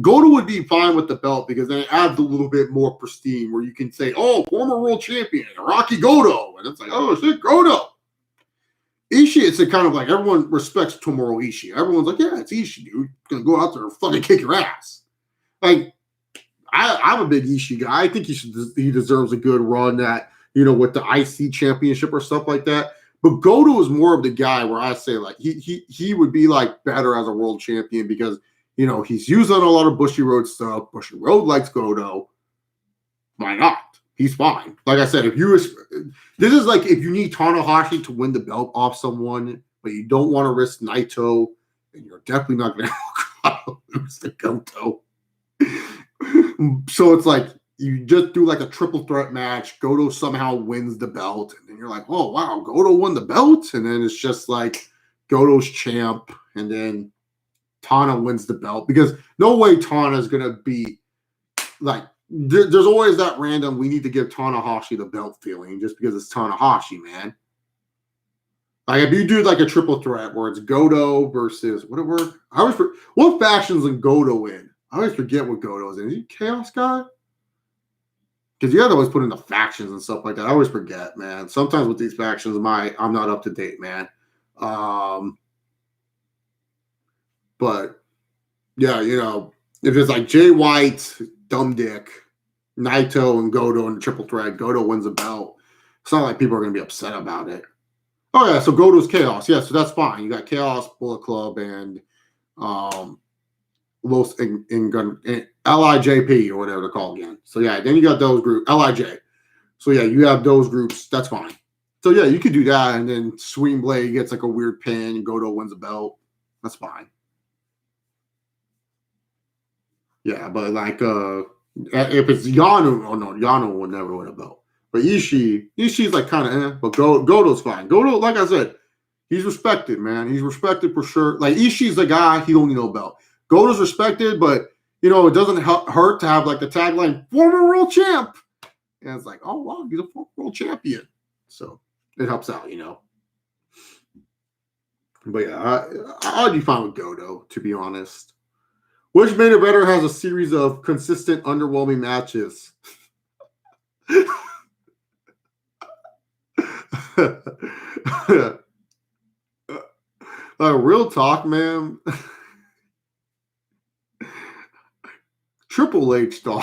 Goto would be fine with the belt because then it adds a little bit more pristine where you can say, oh, former world champion, Rocky Goto. And it's like, oh, shit, Goto. Ishii, it's a kind of like everyone respects Tomohiro Ishii. Everyone's like, yeah, it's Ishii, dude. Gonna go out there and fucking kick your ass. Like, I'm a big Ishii guy. I think he deserves a good run at, with the IC championship or stuff like that. But Goto is more of the guy where I say like he would be like better as a world champion because he's used on a lot of Bushiroad stuff. Bushiroad likes Goto. Why not? He's fine. Like I said, this is like if you need Tanahashi to win the belt off someone, but you don't want to risk Naito, and you're definitely not going to lose to Goto. So it's like you just do like a triple threat match. Goto somehow wins the belt, and then you're like, oh wow, Goto won the belt, and then it's just like Goto's champ, and then Tana wins the belt because no way Tana is gonna be like. There's always that random. We need to give Tanahashi the belt feeling just because it's Tanahashi, man. Like if you do like a triple threat where it's Goto versus whatever. What factions in Goto in? I always forget what Goto is in. Is he Chaos guy? Because you have to always put in the factions and stuff like that. I always forget, man. Sometimes with these factions, I'm not up to date, man. But yeah, if it's like Jay White, Dumb Dick, Naito, and Goto in the triple threat, Goto wins the belt. It's not like people are going to be upset about it. Oh yeah, so Goto's Chaos. Yeah, so that's fine. You got Chaos, Bullet Club, and Los LIJP or whatever they're called again. So yeah, then you got those groups, LIJ. So yeah, you have those groups. That's fine. So yeah, you could do that, and then Swing Blade gets like a weird pin, and Goto wins a belt. That's fine. Yeah, but like if it's Yano, oh no, Yano will never win a belt. But But Ishii's like kind of but Goto's fine. Goto, like I said, he's respected, man. He's respected for sure. Like Ishii's the guy, he don't need no belt. Goto's respected, but you know, it doesn't hurt to have like the tagline, former world champ. And it's like, oh wow, he's a former world champion. So it helps out, you know. But yeah, I'd be fine with Goto, to be honest. Which main eventer has a series of consistent, underwhelming matches? Real talk, man. Triple H, dog.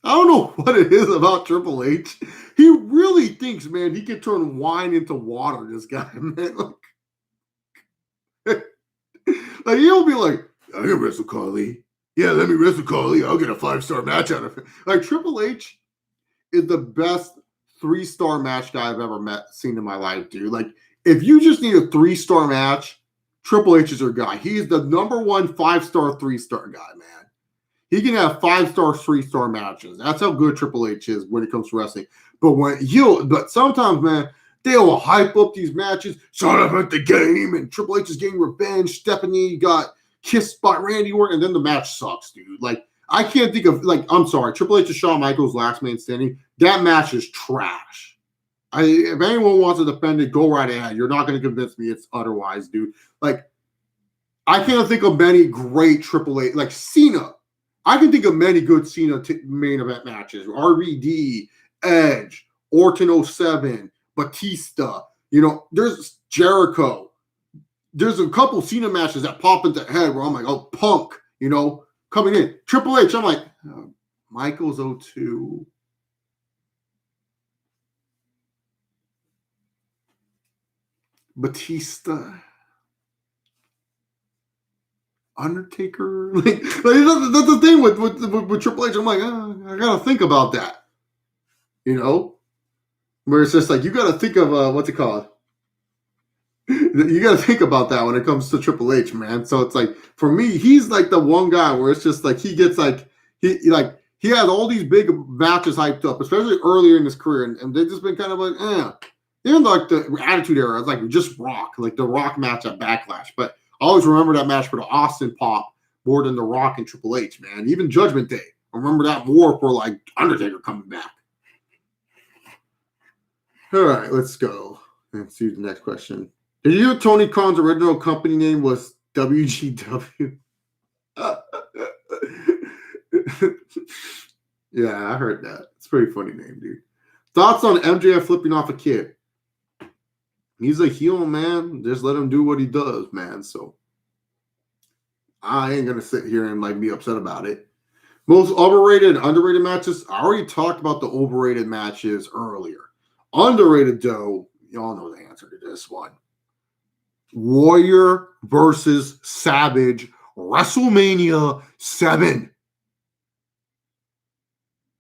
I don't know what it is about Triple H. He really thinks, man, he can turn wine into water, this guy, man. Like he'll be like, I can wrestle Carly. Yeah, let me wrestle Carly. I'll get a 5-star match out of it. Like Triple H is the best 3-star match guy I've ever seen in my life, dude. Like if you just need a 3-star match, Triple H is your guy. He's the number 1 5-star, 3-star guy, man. He can have 5-star, 3-star matches. That's how good Triple H is when it comes to wrestling. But sometimes, man, they'll hype up these matches. Shut up at the game, and Triple H is getting revenge. Stephanie got kissed by Randy Orton, and then the match sucks, dude. Like, I can't think of, like, I'm sorry, Triple H and Shawn Michaels, last man standing. That match is trash. If anyone wants to defend it, go right ahead. You're not going to convince me it's otherwise, dude. Like, I can't think of many great Triple H, like Cena. I can think of many good Cena main event matches. RVD, Edge, Orton 07, Batista. You know, there's Jericho. There's a couple Cena matches that pop into the head where I'm like, oh, Punk, you know, coming in. Triple H, I'm like, Michaels 02. Batista. Undertaker, like that's the thing with Triple H. I'm like, I gotta think about that, you know, where it's just like you gotta think of what's it called? You gotta think about that when it comes to Triple H, man. So it's like for me, he's like the one guy where it's just like he gets like he has all these big matches hyped up, especially earlier in his career, and they've just been kind of like, even like the Attitude Era, it's like just Rock, like the Rock match at Backlash, but. I always remember that match for the Austin pop more than The Rock and Triple H, man. Even Judgment Day. I remember that more for like Undertaker coming back. All right, let's go. Let's see the next question. Did you know Tony Khan's original company name was WGW? Yeah, I heard that. It's a pretty funny name, dude. Thoughts on MJF flipping off a kid? He's a heel, man. Just let him do what he does, man. So I ain't gonna sit here and like be upset about it. Most overrated and underrated matches. I already talked about the overrated matches earlier. Underrated, though, y'all know the answer to this one. Warrior versus Savage, WrestleMania 7.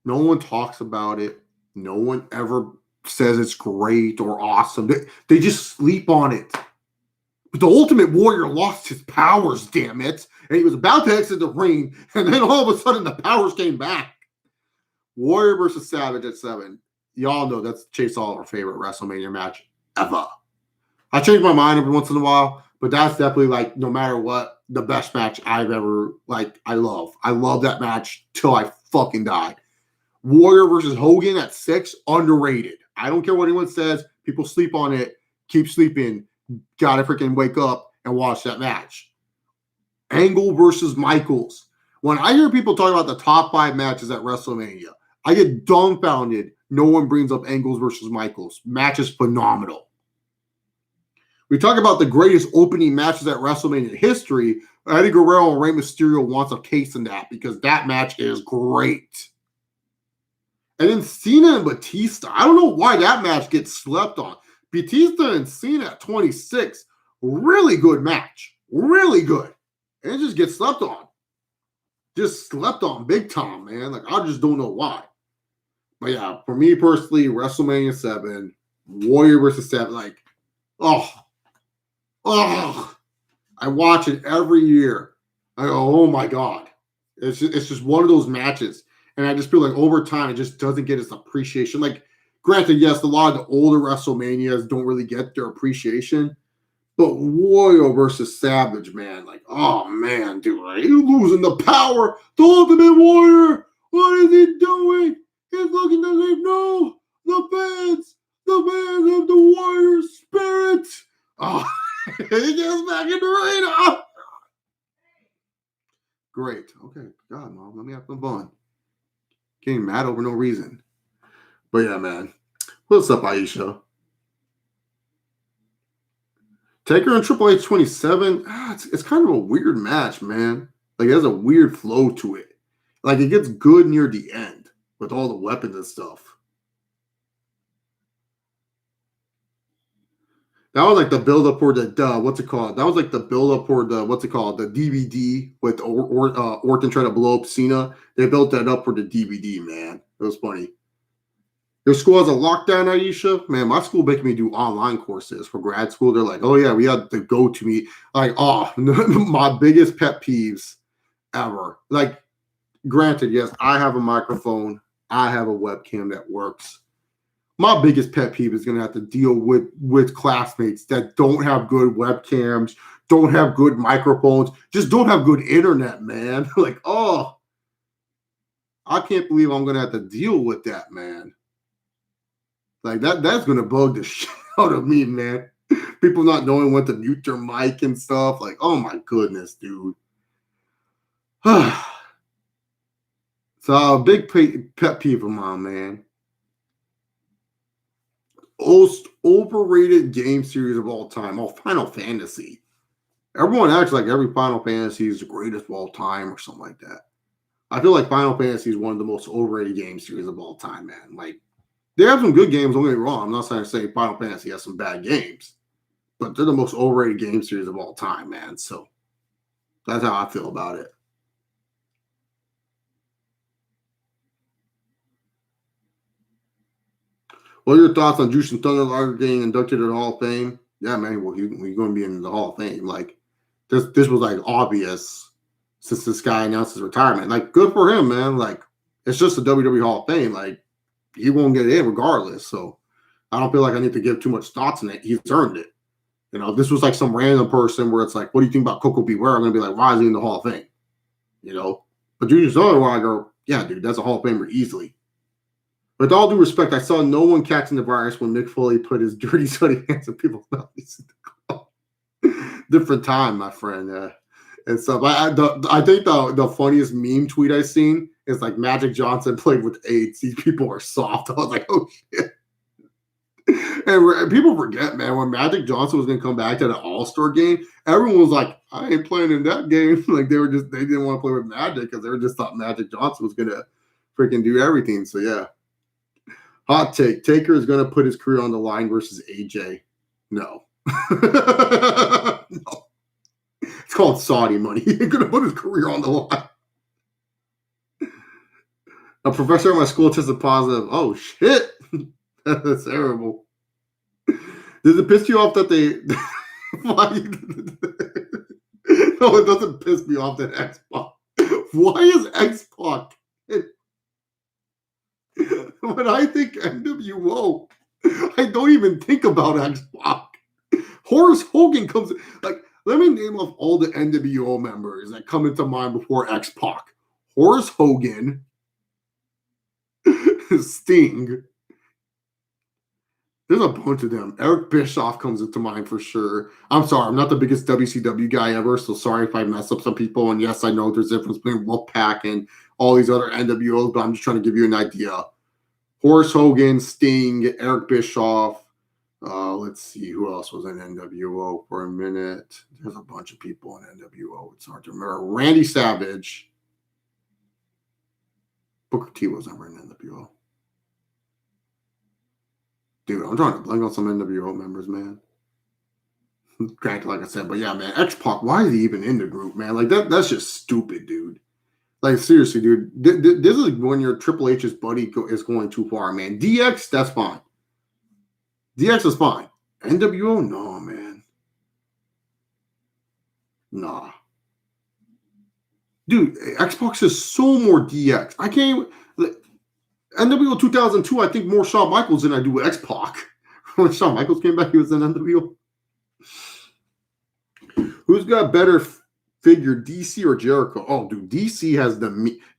No one talks about it. No one ever says it's great or awesome. They just sleep on it. But the Ultimate Warrior lost his powers, damn it. And he was about to exit the ring, and then all of a sudden the powers came back. Warrior versus Savage at 7. Y'all know that's Chase Oliver's favorite WrestleMania match ever. I change my mind every once in a while, but that's definitely like, no matter what, the best match I've ever, like, I love. I love that match till I fucking died. Warrior versus Hogan at 6, underrated. I don't care what anyone says. People sleep on it. Keep sleeping. Gotta freaking wake up and watch that match. Angle versus Michaels. When I hear people talk about the top 5 matches at WrestleMania, I get dumbfounded. No one brings up Angles versus Michaels. Match is phenomenal. We talk about the greatest opening matches at WrestleMania history. Eddie Guerrero and Rey Mysterio wants a case in that because that match is great. And then Cena and Batista. I don't know why that match gets slept on. Batista and Cena at 26. Really good match. Really good. And it just gets slept on. Just slept on big time, man. Like, I just don't know why. But yeah, for me personally, WrestleMania 7, Warrior versus 7, like, I watch it every year. I go, oh my God. It's just one of those matches. And I just feel like over time, it just doesn't get its appreciation. Like, Granted, yes, a lot of the older WrestleManias don't really get their appreciation, but Royal versus Savage, man, like, oh man, dude, like, he's losing the power. The Ultimate Warrior, what is he doing? He's looking to leave. No, the fans of the Warrior spirit. Oh, he gets back in the ring. Oh. Great. Okay, God, Mom, let me have some fun. Getting mad over no reason. But yeah, man. What's up, Aisha? Taker and Triple H 27. It's kind of a weird match, man. Like, it has a weird flow to it. Like, it gets good near the end with all the weapons and stuff. That was like the build up for the what's it called? That was like the build up for the what's it called? The DVD with Orton trying to blow up Cena. They built that up for the DVD, man. It was funny. Your school has a lockdown, Aisha? Man, my school making me do online courses for grad school. They're like, oh yeah, we had to go to meet. Like, oh, my biggest pet peeves ever. Like, granted, yes, I have a microphone. I have a webcam that works. My biggest pet peeve is going to have to deal with classmates that don't have good webcams, don't have good microphones, just don't have good internet, man. Like, oh, I can't believe I'm going to have to deal with that, man. Like, that's going to bug the shit out of me, man. People not knowing when to mute their mic and stuff. Like, oh, my goodness, dude. So, a big pet peeve of mine, man. Most overrated game series of all time. Oh, Final Fantasy. Everyone acts like every Final Fantasy is the greatest of all time or something like that. I feel like Final Fantasy is one of the most overrated game series of all time, man. Like, they have some good games, don't get me wrong. I'm not trying to say Final Fantasy has some bad games, but they're the most overrated game series of all time, man. So that's how I feel about it. What are your thoughts on Jushin Thunder Liger getting inducted to the Hall of Fame? Yeah, man. Well, he's going to be in the Hall of Fame. Like, this was like obvious since this guy announced his retirement. Like, good for him, man. Like, it's just the WWE Hall of Fame. Like, he won't get in regardless. So I don't feel like I need to give too much thoughts on it. He's earned it. You know, this was like some random person where it's like, what do you think about Coco Beware? I'm going to be like, why is he in the Hall of Fame? You know, but Jushin Thunder Liger, yeah, dude, that's a Hall of Famer easily. With all due respect, I saw no one catching the virus when Mick Foley put his dirty, sweaty hands in people's mouths. Different time, my friend. And stuff. I think the funniest meme tweet I've seen is like Magic Johnson played with AIDS. These people are soft. I was like, oh shit. And people forget, man, when Magic Johnson was going to come back to the All-Star game, everyone was like, I ain't playing in that game. Like, they didn't want to play with Magic because they just thought Magic Johnson was going to freaking do everything. So, yeah. Hot take. Taker is going to put his career on the line versus AJ. No. No. It's called Saudi money. He's going to put his career on the line. A professor at my school tested positive. Oh, shit. That's terrible. Does it piss you off that they... Why? No, it doesn't piss me off that X-Pac. Why is X-Pac... When I think NWO, I don't even think about X-Pac. Horace Hogan comes... Like, let me name off all the NWO members that come into mind before X-Pac. Horace Hogan... Sting... There's a bunch of them. Eric Bischoff comes into mind for sure. I'm sorry, I'm not the biggest WCW guy ever, so sorry if I mess up some people. And yes, I know there's a difference between Wolfpack and all these other NWOs, but I'm just trying to give you an idea. Horace Hogan, Sting, Eric Bischoff. Let's see, who else was in NWO for a minute? There's a bunch of people in NWO. It's hard to remember. Randy Savage. Booker T was never in NWO. Dude, I'm trying to blank on some NWO members, man. Granted, like I said, but yeah, man, X-Pac, why is he even in the group, man? Like, that's just stupid, dude. Like, seriously, dude. This is when your Triple H's buddy is going too far, man. DX, that's fine. DX is fine. NWO, no, man. Nah. Dude, Xbox is so more DX. I can't even... NWO 2002, I think more Shawn Michaels than I do X-Pac. When Shawn Michaels came back, he was in NWO. Who's got better figure, DC or Jericho? Oh, dude, DC has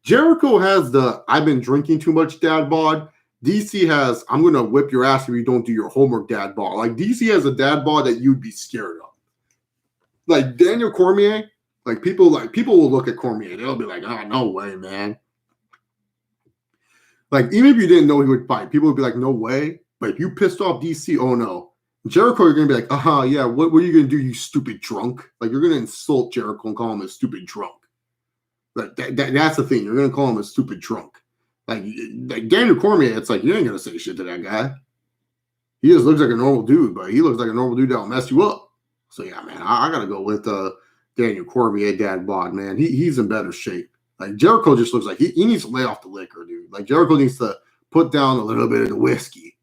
Jericho has the I've been drinking too much dad bod. DC has I'm gonna whip your ass if you don't do your homework dad bod. Like DC has a dad bod that you'd be scared of. Like Daniel Cormier, people will look at Cormier, they'll be like, oh, no way, man. Like, even if you didn't know he would fight, people would be like, no way. But if you pissed off DC, oh no. Jericho, you're gonna be like, yeah, what are you gonna do, you stupid drunk? Like, you're gonna insult Jericho and call him a stupid drunk. Like that's the thing. You're gonna call him a stupid drunk. Like Daniel Cormier, it's like you ain't gonna say shit to that guy. He just looks like a normal dude, but he looks like a normal dude that'll mess you up. So yeah, man, I gotta go with Daniel Cormier, dad bod, man. He's in better shape. Like Jericho just looks like he needs to lay off the liquor, dude. Like Jericho needs to put down a little bit of the whiskey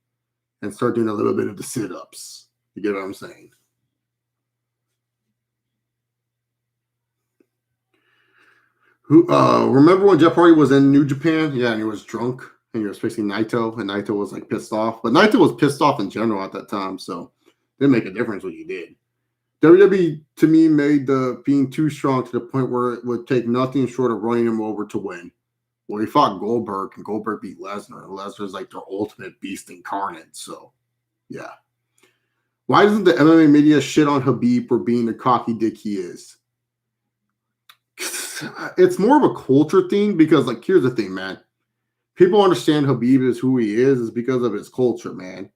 and start doing a little bit of the sit-ups. You get what I'm saying? Remember when Jeff Hardy was in New Japan? Yeah, and he was drunk and he was facing Naito, and Naito was like pissed off. But Naito was pissed off in general at that time, so it didn't make a difference what you did. WWE to me made the being too strong to the point where it would take nothing short of running him over to win. Well, he fought Goldberg, and Goldberg beat Lesnar, and Lesnar's like their ultimate beast incarnate. So, yeah. Why doesn't the MMA media shit on Khabib for being the cocky dick he is? It's more of a culture thing because, like, here's the thing, man. People understand Khabib is who he is because of his culture, man.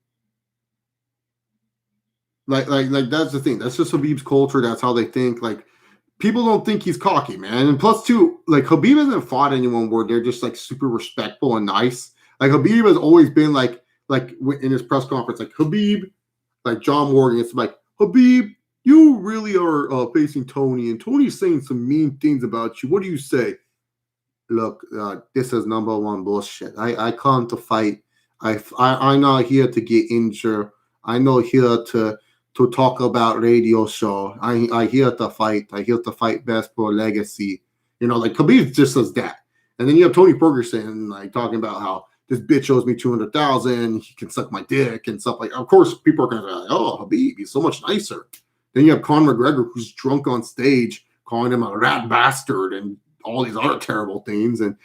Like that's the thing. That's just Khabib's culture. That's how they think. Like, people don't think he's cocky, man. And plus, too, like, Khabib hasn't fought anyone where they're just like super respectful and nice. Like, Khabib has always been like in his press conference, like Khabib, like John Morgan. It's like, Khabib, you really are facing Tony, and Tony's saying some mean things about you. What do you say? Look, this is number one bullshit. I come to fight. I'm not here to get injured. I'm not here to talk about radio show. I here to fight. I here to fight best for legacy. You know, like Khabib just says that. And then you have Tony Ferguson like talking about how this bitch owes me 200,000. He can suck my dick and stuff like. Of course, people are gonna be like, oh, Khabib, he's so much nicer. Then you have Conor McGregor, who's drunk on stage, calling him a rat bastard and all these other terrible things. And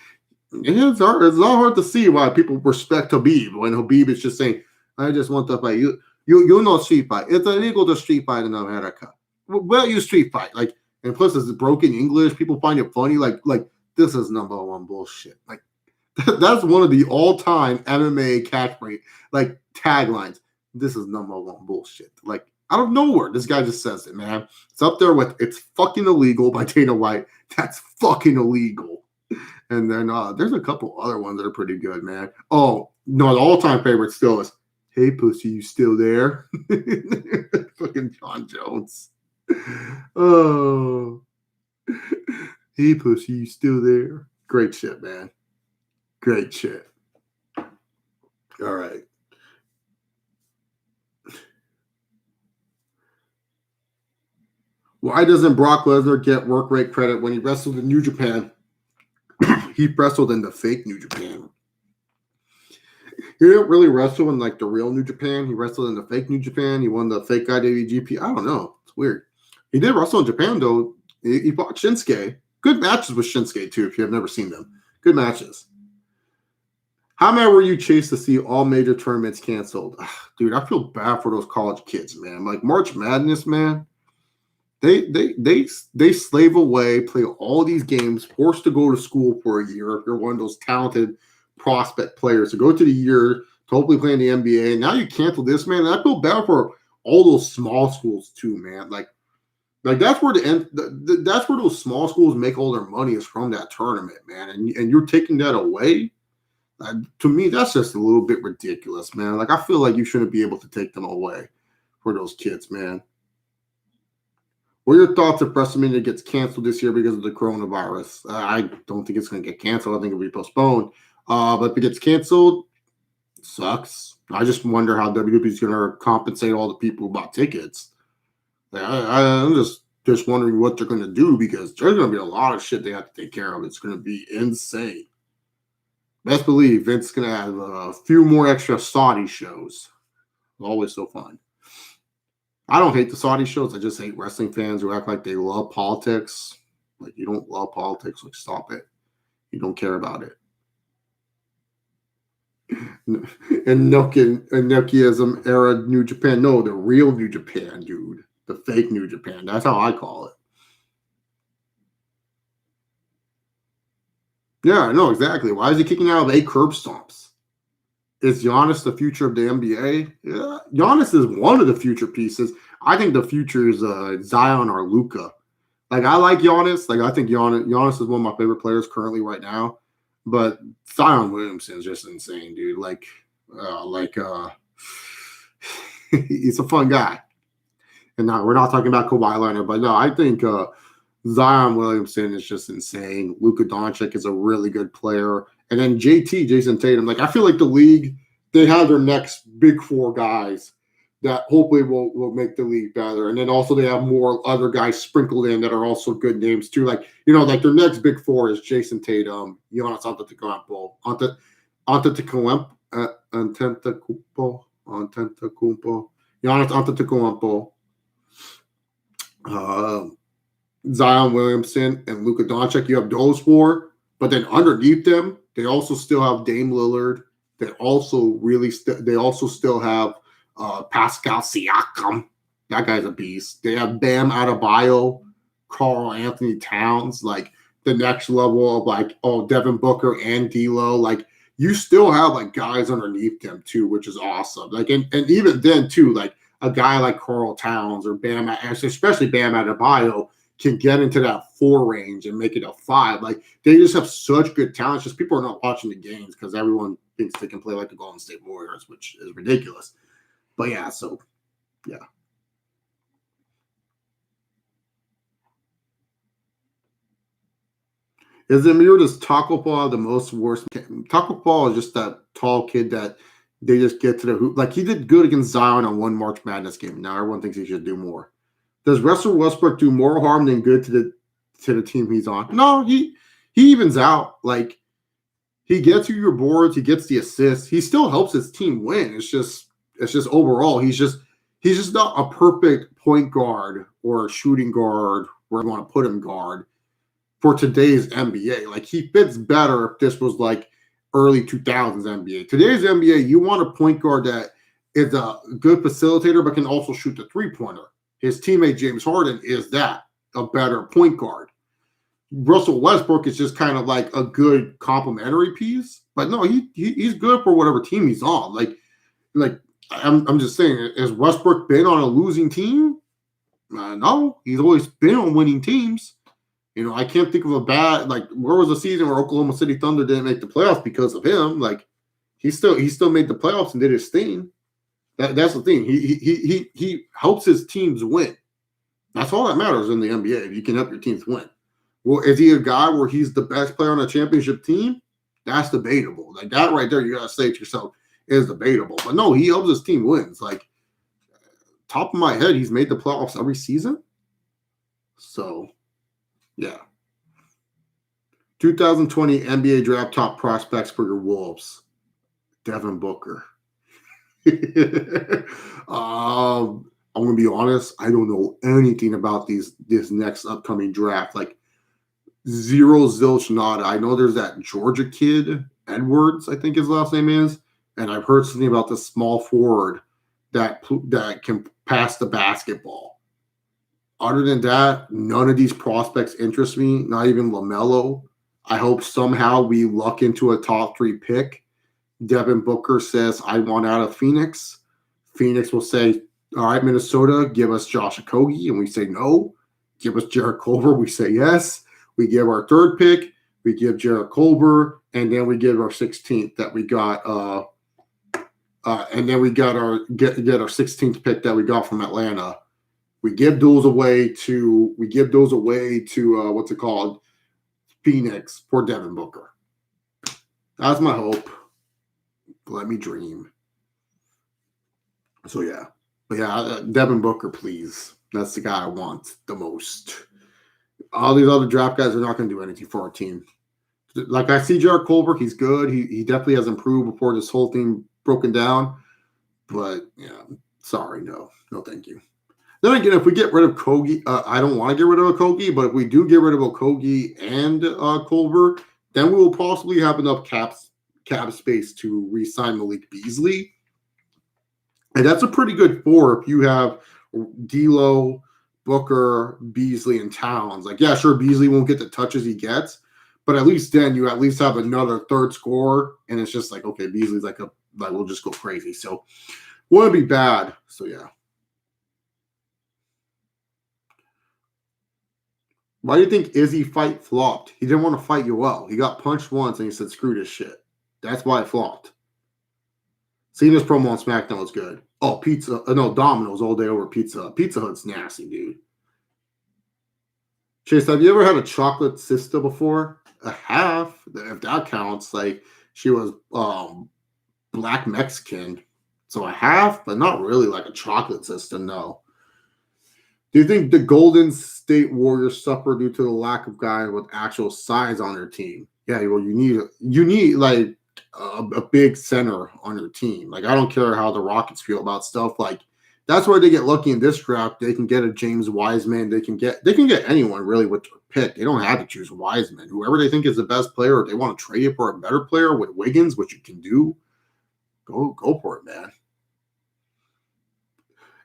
it's not hard to see why people respect Khabib when Khabib is just saying, I just want to fight you. You know street fight. It's illegal to street fight in America. Well, you street fight. Like, and plus it's broken English. People find it funny. Like this is number one bullshit. Like that's one of the all-time MMA catchphrase, like taglines. This is number one bullshit. Like out of nowhere, this guy just says it, man. It's up there with "It's fucking illegal" by Dana White. That's fucking illegal. And then there's a couple other ones that are pretty good, man. Oh no, the all-time favorite still is, "Hey, pussy, you still there?" Fucking John Jones. Oh. "Hey, pussy, you still there?" Great shit, man. Great shit. All right. Why doesn't Brock Lesnar get work rate credit when he wrestled in New Japan? He wrestled in the fake New Japan. He didn't really wrestle in like the real New Japan. He wrestled in the fake New Japan. He won the fake IWGP. I don't know. It's weird. He did wrestle in Japan though. He fought Shinsuke. Good matches with Shinsuke too. If you have never seen them, good matches. How mad were you chased to see all major tournaments canceled? Ugh, dude, I feel bad for those college kids, man. Like March Madness, man. They slave away, play all these games, forced to go to school for a year if you're one of those talented prospect players to go to the year to hopefully play in the NBA. And now you cancel this, man. And I feel bad for all those small schools too, man. Like that's where that's where those small schools make all their money is from that tournament, man. And you're taking that away. To me, that's just a little bit ridiculous, man. Like I feel like you shouldn't be able to take them away for those kids, man. What are your thoughts if WrestleMania gets canceled this year because of the coronavirus? I don't think it's going to get canceled. I think it'll be postponed. But if it gets canceled, it sucks. I just wonder how WWE is going to compensate all the people who bought tickets. I'm just wondering what they're going to do because there's going to be a lot of shit they have to take care of. It's going to be insane. best believe Vince is going to have a few more extra Saudi shows. Always so fun. I don't hate the Saudi shows. I just hate wrestling fans who act like they love politics. Like, you don't love politics. Like, stop it. You don't care about it. And Nokiaism era New Japan. No, the real New Japan, dude. The fake New Japan. That's how I call it. Yeah, I know exactly. Why is he kicking out of 8 curb stomps? Is Giannis the future of the NBA? Yeah, Giannis is one of the future pieces. I think the future is Zion or Luka. Like, I like Giannis. Like, I think Giannis is one of my favorite players currently right now. But Zion Williamson is just insane, dude. He's a fun guy. And now we're not talking about Kawhi Leonard, but no, I think Zion Williamson is just insane. Luka Doncic is a really good player. And then JT, Jason Tatum. Like, I feel like the league, they have their next big 4 guys that hopefully will make the league better. And then also they have more other guys sprinkled in that are also good names too. Like, like their next big 4 is Jason Tatum, Giannis Antetokounmpo, Giannis Antetokounmpo, Zion Williamson, and Luka Doncic. You have those 4, but then underneath them, they also still have Dame Lillard. They also still have Pascal Siakam. That guy's a beast. They have Bam Adebayo, Karl Anthony Towns, like the next level of Devin Booker and D'Lo. Like, you still have like guys underneath them too, which is awesome. Like, and even then too, like a guy like Karl Towns or Bam, especially Bam Adebayo, can get into that 4 range and make it a 5. Like, they just have such good talent. It's just people are not watching the games because everyone thinks they can play like the Golden State Warriors, which is ridiculous. But yeah, so yeah. Is Amir just Taco Fall the most worst? Taco Fall is just that tall kid that they just get to the hoop. Like, he did good against Zion on one March Madness game. Now everyone thinks he should do more. Does Russell Westbrook do more harm than good to the team he's on? No, he evens out. Like, he gets you your boards, he gets the assists. He still helps his team win. It's just overall he's just not a perfect point guard or a shooting guard where you want to put him guard for today's NBA. Like, he fits better if this was like early 2000s NBA. Today's NBA, you want a point guard that is a good facilitator but can also shoot the 3-pointer. His teammate James Harden is that, a better point guard. Russell Westbrook is just kind of like a good complementary piece, but no, he's good for whatever team he's on. Like I'm just saying, has Westbrook been on a losing team? No, he's always been on winning teams. I can't think of a bad, like, where was the season where Oklahoma City Thunder didn't make the playoffs because of him? Like, he still made the playoffs and did his thing. That's the thing. He helps his teams win. That's all that matters in the NBA. If you can help your teams win. Well, is he a guy where he's the best player on a championship team? That's debatable. Like, that right there, you gotta say to yourself, is debatable. But no, he helps his team wins. Like, top of my head, he's made the playoffs every season. So, yeah. 2020 NBA draft top prospects for your Wolves. Devin Booker. I'm gonna be honest. I don't know anything about this next upcoming draft. Like, zero zilch nada. I know there's that Georgia kid, Edwards, I think his last name is, and I've heard something about the small forward that can pass the basketball. Other than that, none of these prospects interest me. Not even LaMelo. I hope somehow we luck into a top 3 pick. Devin Booker says, I want out of Phoenix. Phoenix will say, all right, Minnesota, give us Josh Okogie. And we say no. Give us Jarrett Culver. We say yes. We give our 3rd pick. We give Jarrett Culver. And then we give our 16th that we got. And then we got our 16th pick that we got from Atlanta. We give those away to what's it called? Phoenix for Devin Booker. That's my hope. Let me dream. So yeah. But yeah, Devin Booker, please. That's the guy I want the most. All these other draft guys are not going to do anything for our team. like I see Jared Colbert, he's good. He definitely has improved before this whole thing broken down. But yeah, sorry, no, thank you. Then again, if we get rid of Kogi, I don't want to get rid of Okogie, but if we do get rid of Okogie and Colbert, then we will possibly have enough cap space to re-sign Malik Beasley. And that's a pretty good four if you have D'Lo, Booker, Beasley, and Towns. Like, yeah, sure, Beasley won't get the touches he gets, but at least then you at least have another third scorer, and it's just like, okay, Beasley's like we'll just go crazy. So wouldn't be bad. So yeah. Why do you think Izzy fight flopped? He didn't want to fight Yoel. He got punched once and he said, screw this shit. That's why it flopped. Seeing this promo on SmackDown was good. Oh, pizza. No, Domino's all day over pizza. Pizza Hut's nasty, dude. Chase, have you ever had a chocolate sister before? A half, if that counts. Like, she was black Mexican. So a half, but not really like a chocolate sister, no. Do you think the Golden State Warriors suffer due to the lack of guys with actual size on their team? Yeah, well, you need like a big center on your team. Like, I don't care how the Rockets feel about stuff. Like, that's where they get lucky in this draft. They can get a James Wiseman. They can get anyone really with their pick. They don't have to choose Wiseman. Whoever they think is the best player, or they want to trade it for a better player with Wiggins, which you can do, go for it, man.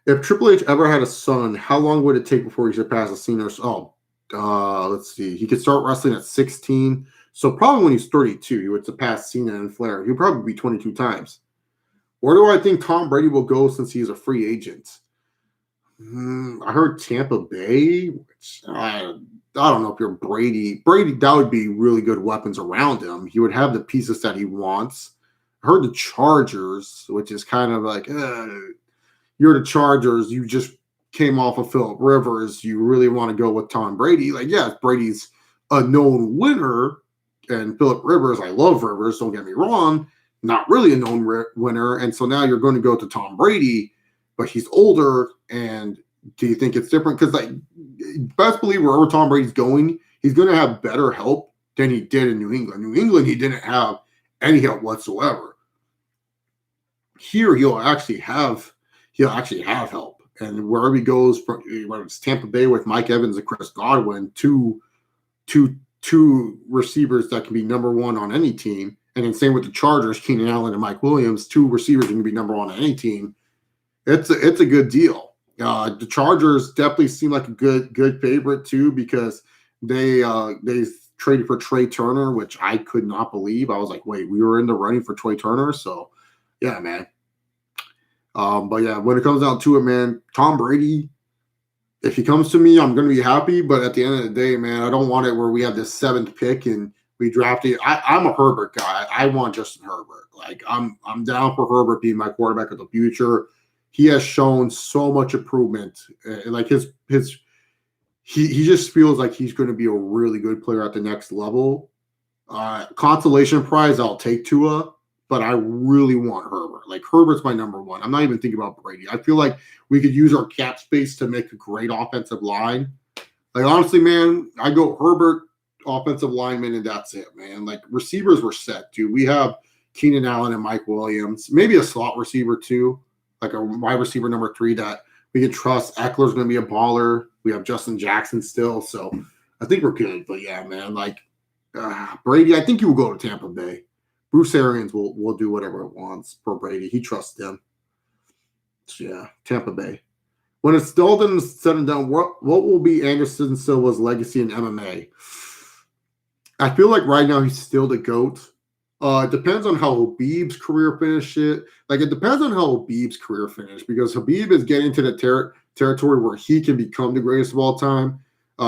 If Triple H ever had a son, how long would it take before he surpassed Cena? Let's see. He could start wrestling at 16. So probably when he's 32, he would surpass Cena and Flair. He'll probably be 22 times. Where do I think Tom Brady will go since he's a free agent? I heard Tampa Bay, which I don't know if you're Brady. Brady, that would be really good weapons around him. He would have the pieces that he wants. I heard the Chargers, which is kind of like, you're the Chargers. You just came off of Phillip Rivers. You really want to go with Tom Brady. Like, yeah, Brady's a known winner. And Phillip Rivers, I love Rivers, don't get me wrong, not really a known winner. And so now you're going to go to Tom Brady, but he's older. And do you think it's different? Because, like, best believe wherever Tom Brady's going, he's going to have better help than he did in New England. New England, he didn't have any help whatsoever. Here, he'll actually have help. And wherever he goes, whether it's Tampa Bay with Mike Evans and Chris Godwin, two receivers that can be number one on any team, and then same with the Chargers, Keenan Allen and Mike Williams, two receivers that can be number one on any team. It's a good deal. The Chargers definitely seem like a good favorite too, because they traded for Trey Turner, which I could not believe. I was like, wait, we were in the running for Trey Turner, so yeah, man. But yeah, when it comes down to it, man, Tom Brady, if he comes to me, I'm going to be happy. But at the end of the day, man, I don't want it where we have this 7th pick and we drafted. I'm a Herbert guy. I want Justin Herbert. Like, I'm down for Herbert being my quarterback of the future. He has shown so much improvement. Like he just feels like he's going to be a really good player at the next level. Consolation prize, I'll take Tua. But I really want Herbert. Like, Herbert's my number one. I'm not even thinking about Brady. I feel like we could use our cap space to make a great offensive line. Like, honestly, man, I go Herbert, offensive lineman, and that's it, man. Like, receivers were set, dude. We have Keenan Allen and Mike Williams. Maybe a slot receiver, too. Like a wide receiver number 3 that we can trust. Eckler's going to be a baller. We have Justin Jackson still. So I think we're good. But, yeah, man, like, Brady, I think he will go to Tampa Bay. Bruce Arians will do whatever it wants for Brady. He trusts them. So yeah, Tampa Bay. When it's all done and said and done, what will be Anderson Silva's legacy in MMA? I feel like right now he's still the GOAT. It depends on how Habib's career finished. It depends on how Habib's career finished, because Habib is getting to the territory where he can become the greatest of all time.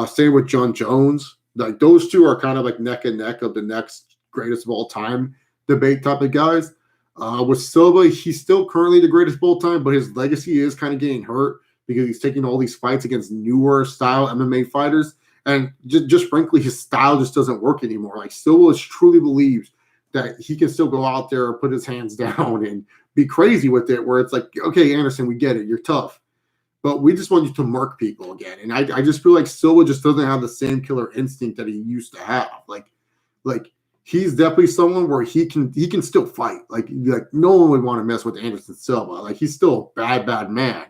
Same with John Jones. Like, those two are kind of like neck and neck of the next greatest of all time debate type of guys. With Silva, he's still currently the greatest of all time, but his legacy is kind of getting hurt because he's taking all these fights against newer style MMA fighters. And just frankly, his style just doesn't work anymore. Like, Silva truly believes that he can still go out there, put his hands down, and be crazy with it, where it's like, okay, Anderson, we get it. You're tough. But we just want you to murk people again. And I just feel like Silva just doesn't have the same killer instinct that he used to have. Like he's definitely someone where he can still fight. Like no one would want to mess with Anderson Silva. Like he's still a bad man.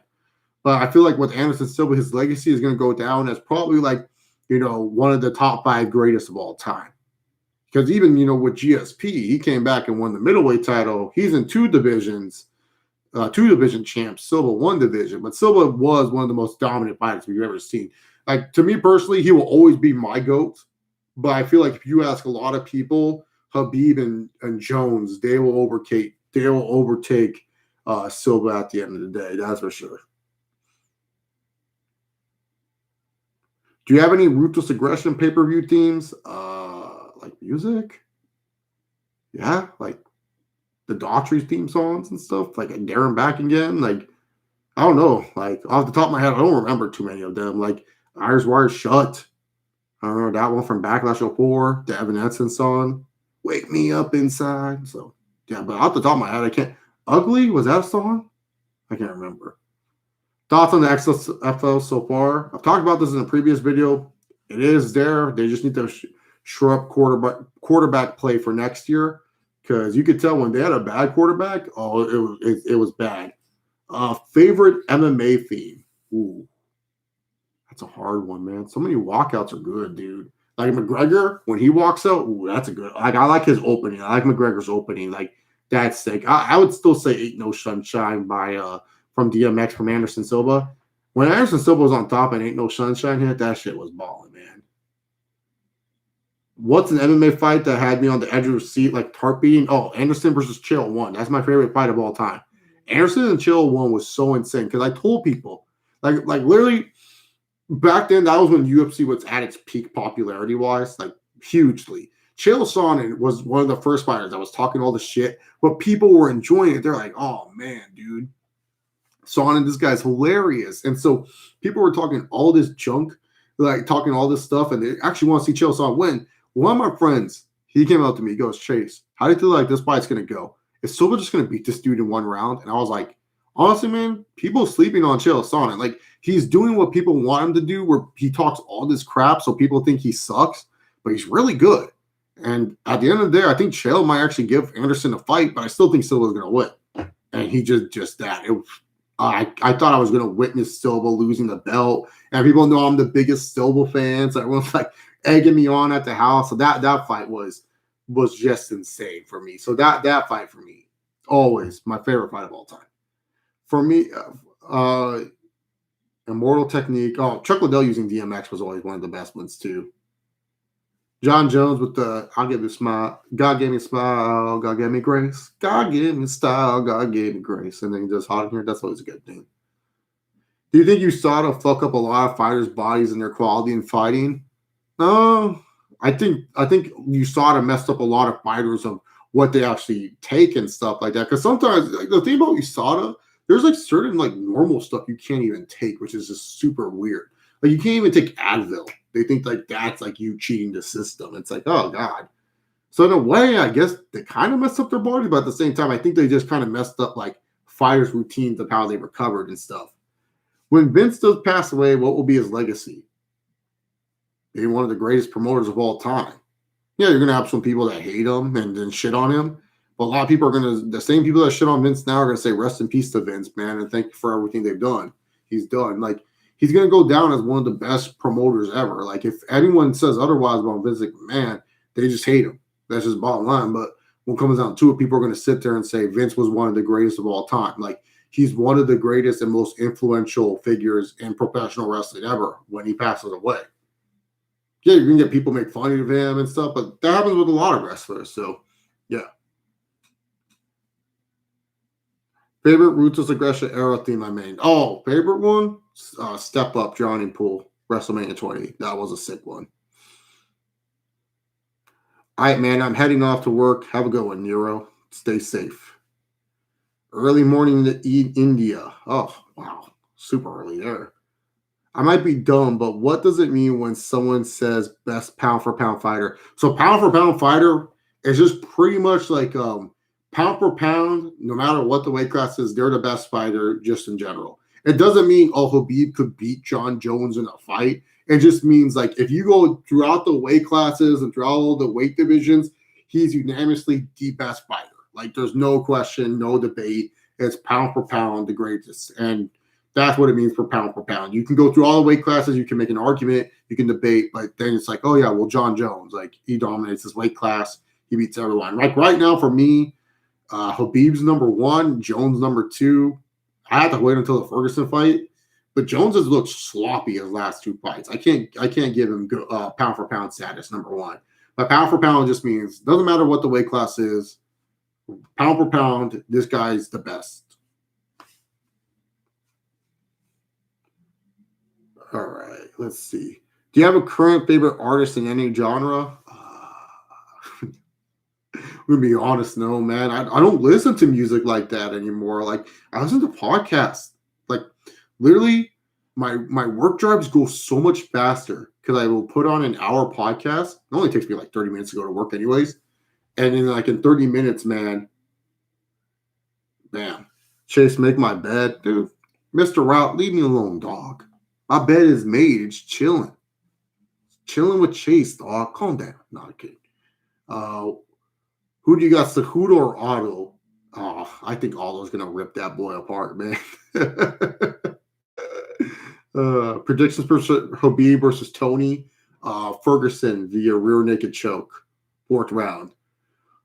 But I feel like with Anderson Silva, his legacy is going to go down as probably like, one of the top 5 greatest of all time. Because even, with GSP, he came back and won the middleweight title. He's in 2 divisions, 2-division champs. Silva 1 division. But Silva was one of the most dominant fighters we've ever seen. Like, to me personally, he will always be my GOAT. But I feel like if you ask a lot of people, Khabib and Jones, they will overtake Silva at the end of the day. That's for sure. Do you have any Ruthless Aggression pay-per-view themes? Like music? Yeah, like the Daughtry theme songs and stuff. Like Darren Back Again. Like, I don't know. Like, off the top of my head, I don't remember too many of them. Like, Eyes Wide Shut. I remember that one from Backlash 04. The Evanescence song. Wake Me Up Inside. So, yeah, but off the top of my head, I can't. Ugly? Was that a song? I can't remember. Thoughts on the XFL so far? I've talked about this in a previous video. It is there. They just need to shore up quarterback play for next year, because you could tell when they had a bad quarterback, it was bad. Favorite MMA theme? Ooh, that's a hard one, man. So many walkouts are good, dude. Like McGregor, when he walks out, ooh, that's a good. Like I like his opening. I like McGregor's opening. Like that's sick. I would still say Ain't No Sunshine by from DMX from Anderson Silva. When Anderson Silva was on top and Ain't No Sunshine hit, that shit was balling, man. What's an MMA fight that had me on the edge of the seat, like heart beating? Oh, Anderson versus Chael 1. That's my favorite fight of all time. Anderson and Chael 1 was so insane because I told people, like literally back then, that was when UFC was at its peak popularity-wise, like hugely. Chael Sonnen was one of the first fighters that was talking all the shit, but people were enjoying it. They're like, oh, man, dude. Sonnen, this guy's hilarious. And so people were talking all this junk, like talking all this stuff, and they actually want to see Chael Sonnen win. One of my friends, he came up to me, he goes, Chase, how do you feel like this fight's going to go? Is Silva just going to beat this dude in one round? And I was like, honestly, man, people sleeping on Chael Sonnen. Like, he's doing what people want him to do, where he talks all this crap so people think he sucks, but he's really good. And at the end of the day, I think Chael might actually give Anderson a fight, but I still think Silva's going to win. And he just that. It was, I thought I was going to witness Silva losing the belt. And people know I'm the biggest Silva fan, so everyone's like egging me on at the house. So that fight was just insane for me. So that fight for me, always my favorite fight of all time. For me, Immortal Technique. Oh, Chuck Liddell using DMX was always one of the best ones too. John Jones with the I'll give you a smile. God gave me a smile. God gave me grace. God gave me style. God gave me grace. And then he does Hot in Here. That's always a good thing. Do you think USADA fuck up a lot of fighters' bodies and their quality in fighting? No. I think USADA messed up a lot of fighters of what they actually take and stuff like that. Because sometimes like, the thing about USADA, there's like certain like normal stuff you can't even take, which is just super weird. Like you can't even take Advil. They think like that's like you cheating the system. It's like, oh God. So in a way, I guess they kind of messed up their body, but at the same time, I think they just kind of messed up like fighters' routines of how they recovered and stuff. When Vince does pass away, what will be his legacy? Being one of the greatest promoters of all time. Yeah, you're gonna have some people that hate him and then shit on him. But a lot of people are the same people that shit on Vince now are gonna say rest in peace to Vince, man, and thank you for everything they've done. He's done. Like he's going to go down as one of the best promoters ever. Like, if anyone says otherwise about Vince McMahon, they just hate him. That's just bottom line. But when it comes down to it, people are going to sit there and say Vince was one of the greatest of all time. Like, he's one of the greatest and most influential figures in professional wrestling ever when he passes away. Yeah, you're going to get people make fun of him and stuff, but that happens with a lot of wrestlers. So, yeah. Favorite Ruthless Aggression era theme I made. Oh, favorite one? Step Up, Drowning Pool, WrestleMania 20. That was a sick one. All right, man, I'm heading off to work. Have a good one, Nero. Stay safe. Early morning in India. Oh, wow. Super early there. I might be dumb, but what does it mean when someone says best pound-for-pound fighter? So pound-for-pound fighter is just pretty much like pound for pound, no matter what the weight class is, they're the best fighter just in general. It doesn't mean, Khabib could beat John Jones in a fight. It just means, like, if you go throughout the weight classes and throughout all the weight divisions, he's unanimously the best fighter. Like, there's no question, no debate. It's pound for pound the greatest. And that's what it means for pound. You can go through all the weight classes. You can make an argument. You can debate. But then it's like, oh, yeah, well, John Jones, like, he dominates his weight class. He beats everyone. Like, right now, for me, Khabib's number 1, Jones number 2. I had to wait until the Ferguson fight. But Jones has looked sloppy his last 2 fights. I can't give him pound for pound status number 1. But pound for pound just means doesn't matter what the weight class is. Pound for pound, this guy's the best. All right, let's see. Do you have a current favorite artist in any genre? I'm gonna be honest, no, man. I don't listen to music like that anymore. Like, I listen to podcasts. Like, literally, my work drives go so much faster because I will put on an hour podcast. It only takes me like 30 minutes to go to work, anyways. And then, like, in 30 minutes, man, Chase, make my bed, dude. Mr. Route, leave me alone, dog. My bed is made. It's chilling. With Chase, dog. Calm down. Not kidding. Who do you got, Cejudo or Otto? Oh, I think Otto's going to rip that boy apart, man. Predictions for Khabib versus Tony. Ferguson via rear naked choke. 4th round.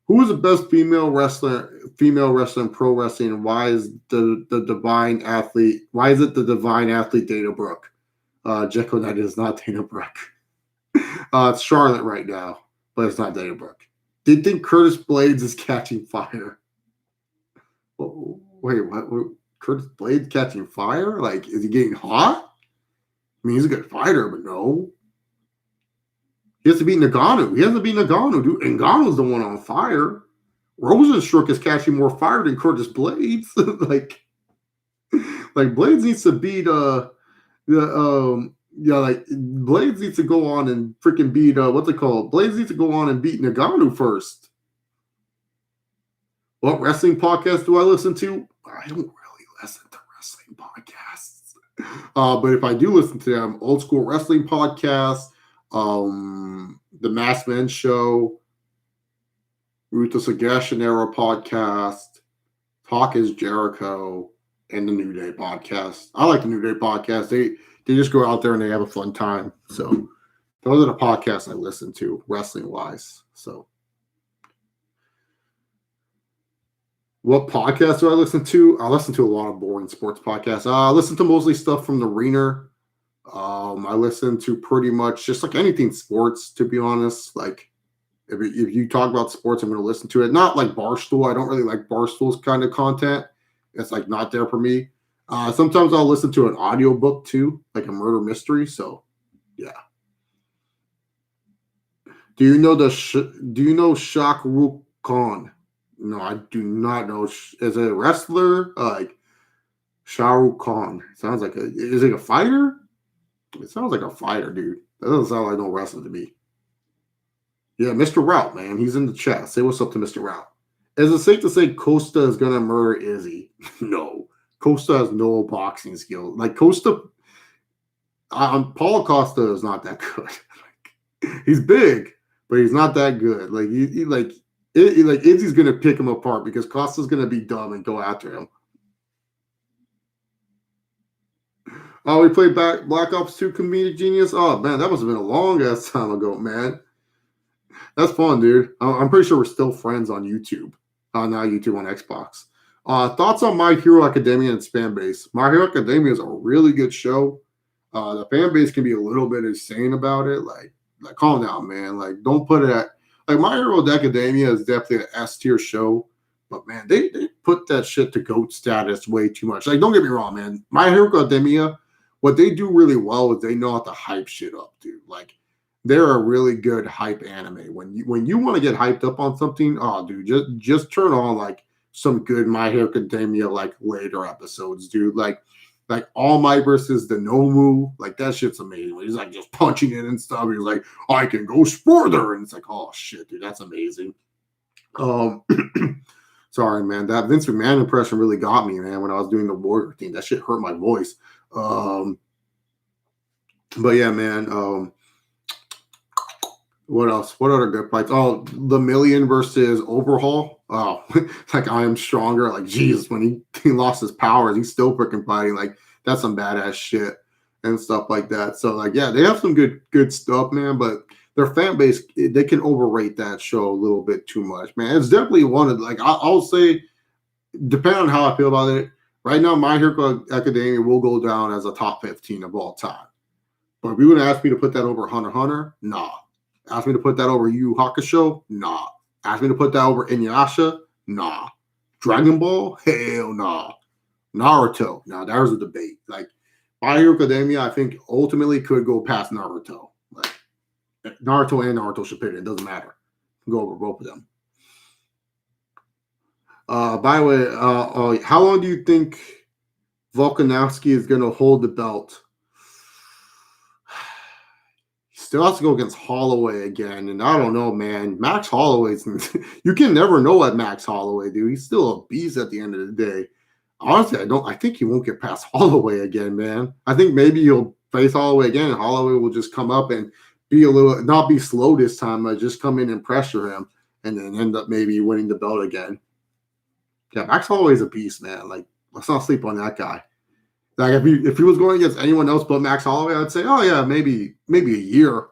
Who is the best female wrestler in pro wrestling, and why is the divine athlete? Why is it the divine athlete Dana Brooke? Jekyll Knight is not Dana Brooke. It's Charlotte right now, but it's not Dana Brooke. Do you think Curtis Blades is catching fire? Wait, what? Curtis Blades catching fire? Like, is he getting hot? I mean, he's a good fighter, but no. He has to beat Ngannou. He hasn't beat Ngannou, dude. Ngannou's the one on fire. Rosenstruck is catching more fire than Curtis Blades. like Blades needs to beat Blades needs to go on and freaking beat what's it called? Blades needs to go on and beat Ngannou first. What wrestling podcast do I listen to? I don't really listen to wrestling podcasts. But if I do listen to them, Old School Wrestling Podcast, the Masked Men Show, Ruthless Aggression Era Podcast, Talk is Jericho, and the New Day Podcast. I like the New Day Podcast. They just go out there and they have a fun time. So those are the podcasts I listen to, wrestling-wise. So what podcasts do I listen to? I listen to a lot of boring sports podcasts. I listen to mostly stuff from the Ringer. I listen to pretty much just like anything sports, to be honest. Like, if you talk about sports, I'm going to listen to it. Not like Barstool. I don't really like Barstool's kind of content. It's like not there for me. Sometimes I'll listen to an audiobook too, like a murder mystery. So, yeah. Do you know Shah Rukh Khan? No, I do not know. Is it a wrestler? Like Shah Rukh Khan. Sounds like is it a fighter? It sounds like a fighter, dude. That doesn't sound like no wrestler to me. Yeah, Mr. Route, man. He's in the chat. Say what's up to Mr. Route. Is it safe to say Costa is going to murder Izzy? No. Costa has no boxing skill. Like, Costa, Paulo Costa is not that good. He's big, but he's not that good. Like, Izzy's going to pick him apart because Costa's going to be dumb and go after him. Oh, we played Black Ops 2 Comedic Genius. Oh, man, that must have been a long-ass time ago, man. That's fun, dude. I'm pretty sure we're still friends on YouTube. Not YouTube, on Xbox. Thoughts on My Hero Academia and its fan base? My Hero Academia is a really good show. The fan base can be a little bit insane about it. Like calm down, man. Like, don't put it at... Like, My Hero Academia is definitely an S-tier show. But, man, they put that shit to GOAT status way too much. Like, don't get me wrong, man. My Hero Academia, what they do really well is they know how to hype shit up, dude. Like, they're a really good hype anime. When you want to get hyped up on something, oh, dude, just turn on, like, some good My Hero Academia, like, later episodes, dude. Like All Might versus the Nomu. Like, that shit's amazing. He's, like, just punching it and stuff. He's like, I can go further. And it's like, oh, shit, dude, that's amazing. Sorry, man. That Vince McMahon impression really got me, man, when I was doing the Warrior thing. That shit hurt my voice. But yeah, man. What else? What other good fights? Oh, the Million versus Overhaul. Oh, like I am stronger. Like Jesus, when he lost his powers, he's still freaking fighting. Like that's some badass shit and stuff like that. So like yeah, they have some good stuff, man. But their fan base, they can overrate that show a little bit too much, man. It's definitely one of like I'll say, depending on how I feel about it. Right now, My Hero Academia will go down as a top 15 of all time. But if you would ask me to put that over Hunter x Hunter, nah. Ask me to put that over Yu Yu Hakusho, nah. Ask me to put that over Inuyasha, nah. Dragon Ball, hell nah. Naruto, now there's a debate. Like My Hero Academia, I think ultimately could go past Naruto. Like Naruto and Naruto Shippuden, it doesn't matter. Go over both of them. By the way, how long do you think Volkanovski is going to hold the belt? He still has to go against Holloway again, and I don't know, man. Max Holloway's you can never know at Max Holloway, dude. He's still a beast at the end of the day. Honestly, I think he won't get past Holloway again, man. I think maybe he'll face Holloway again, and Holloway will just come up and be a little, not be slow this time, but just come in and pressure him, and then end up maybe winning the belt again. Yeah, Max Holloway's a beast, man. Like, let's not sleep on that guy. Like, if he was going against anyone else but Max Holloway, I'd say, oh yeah, maybe a year.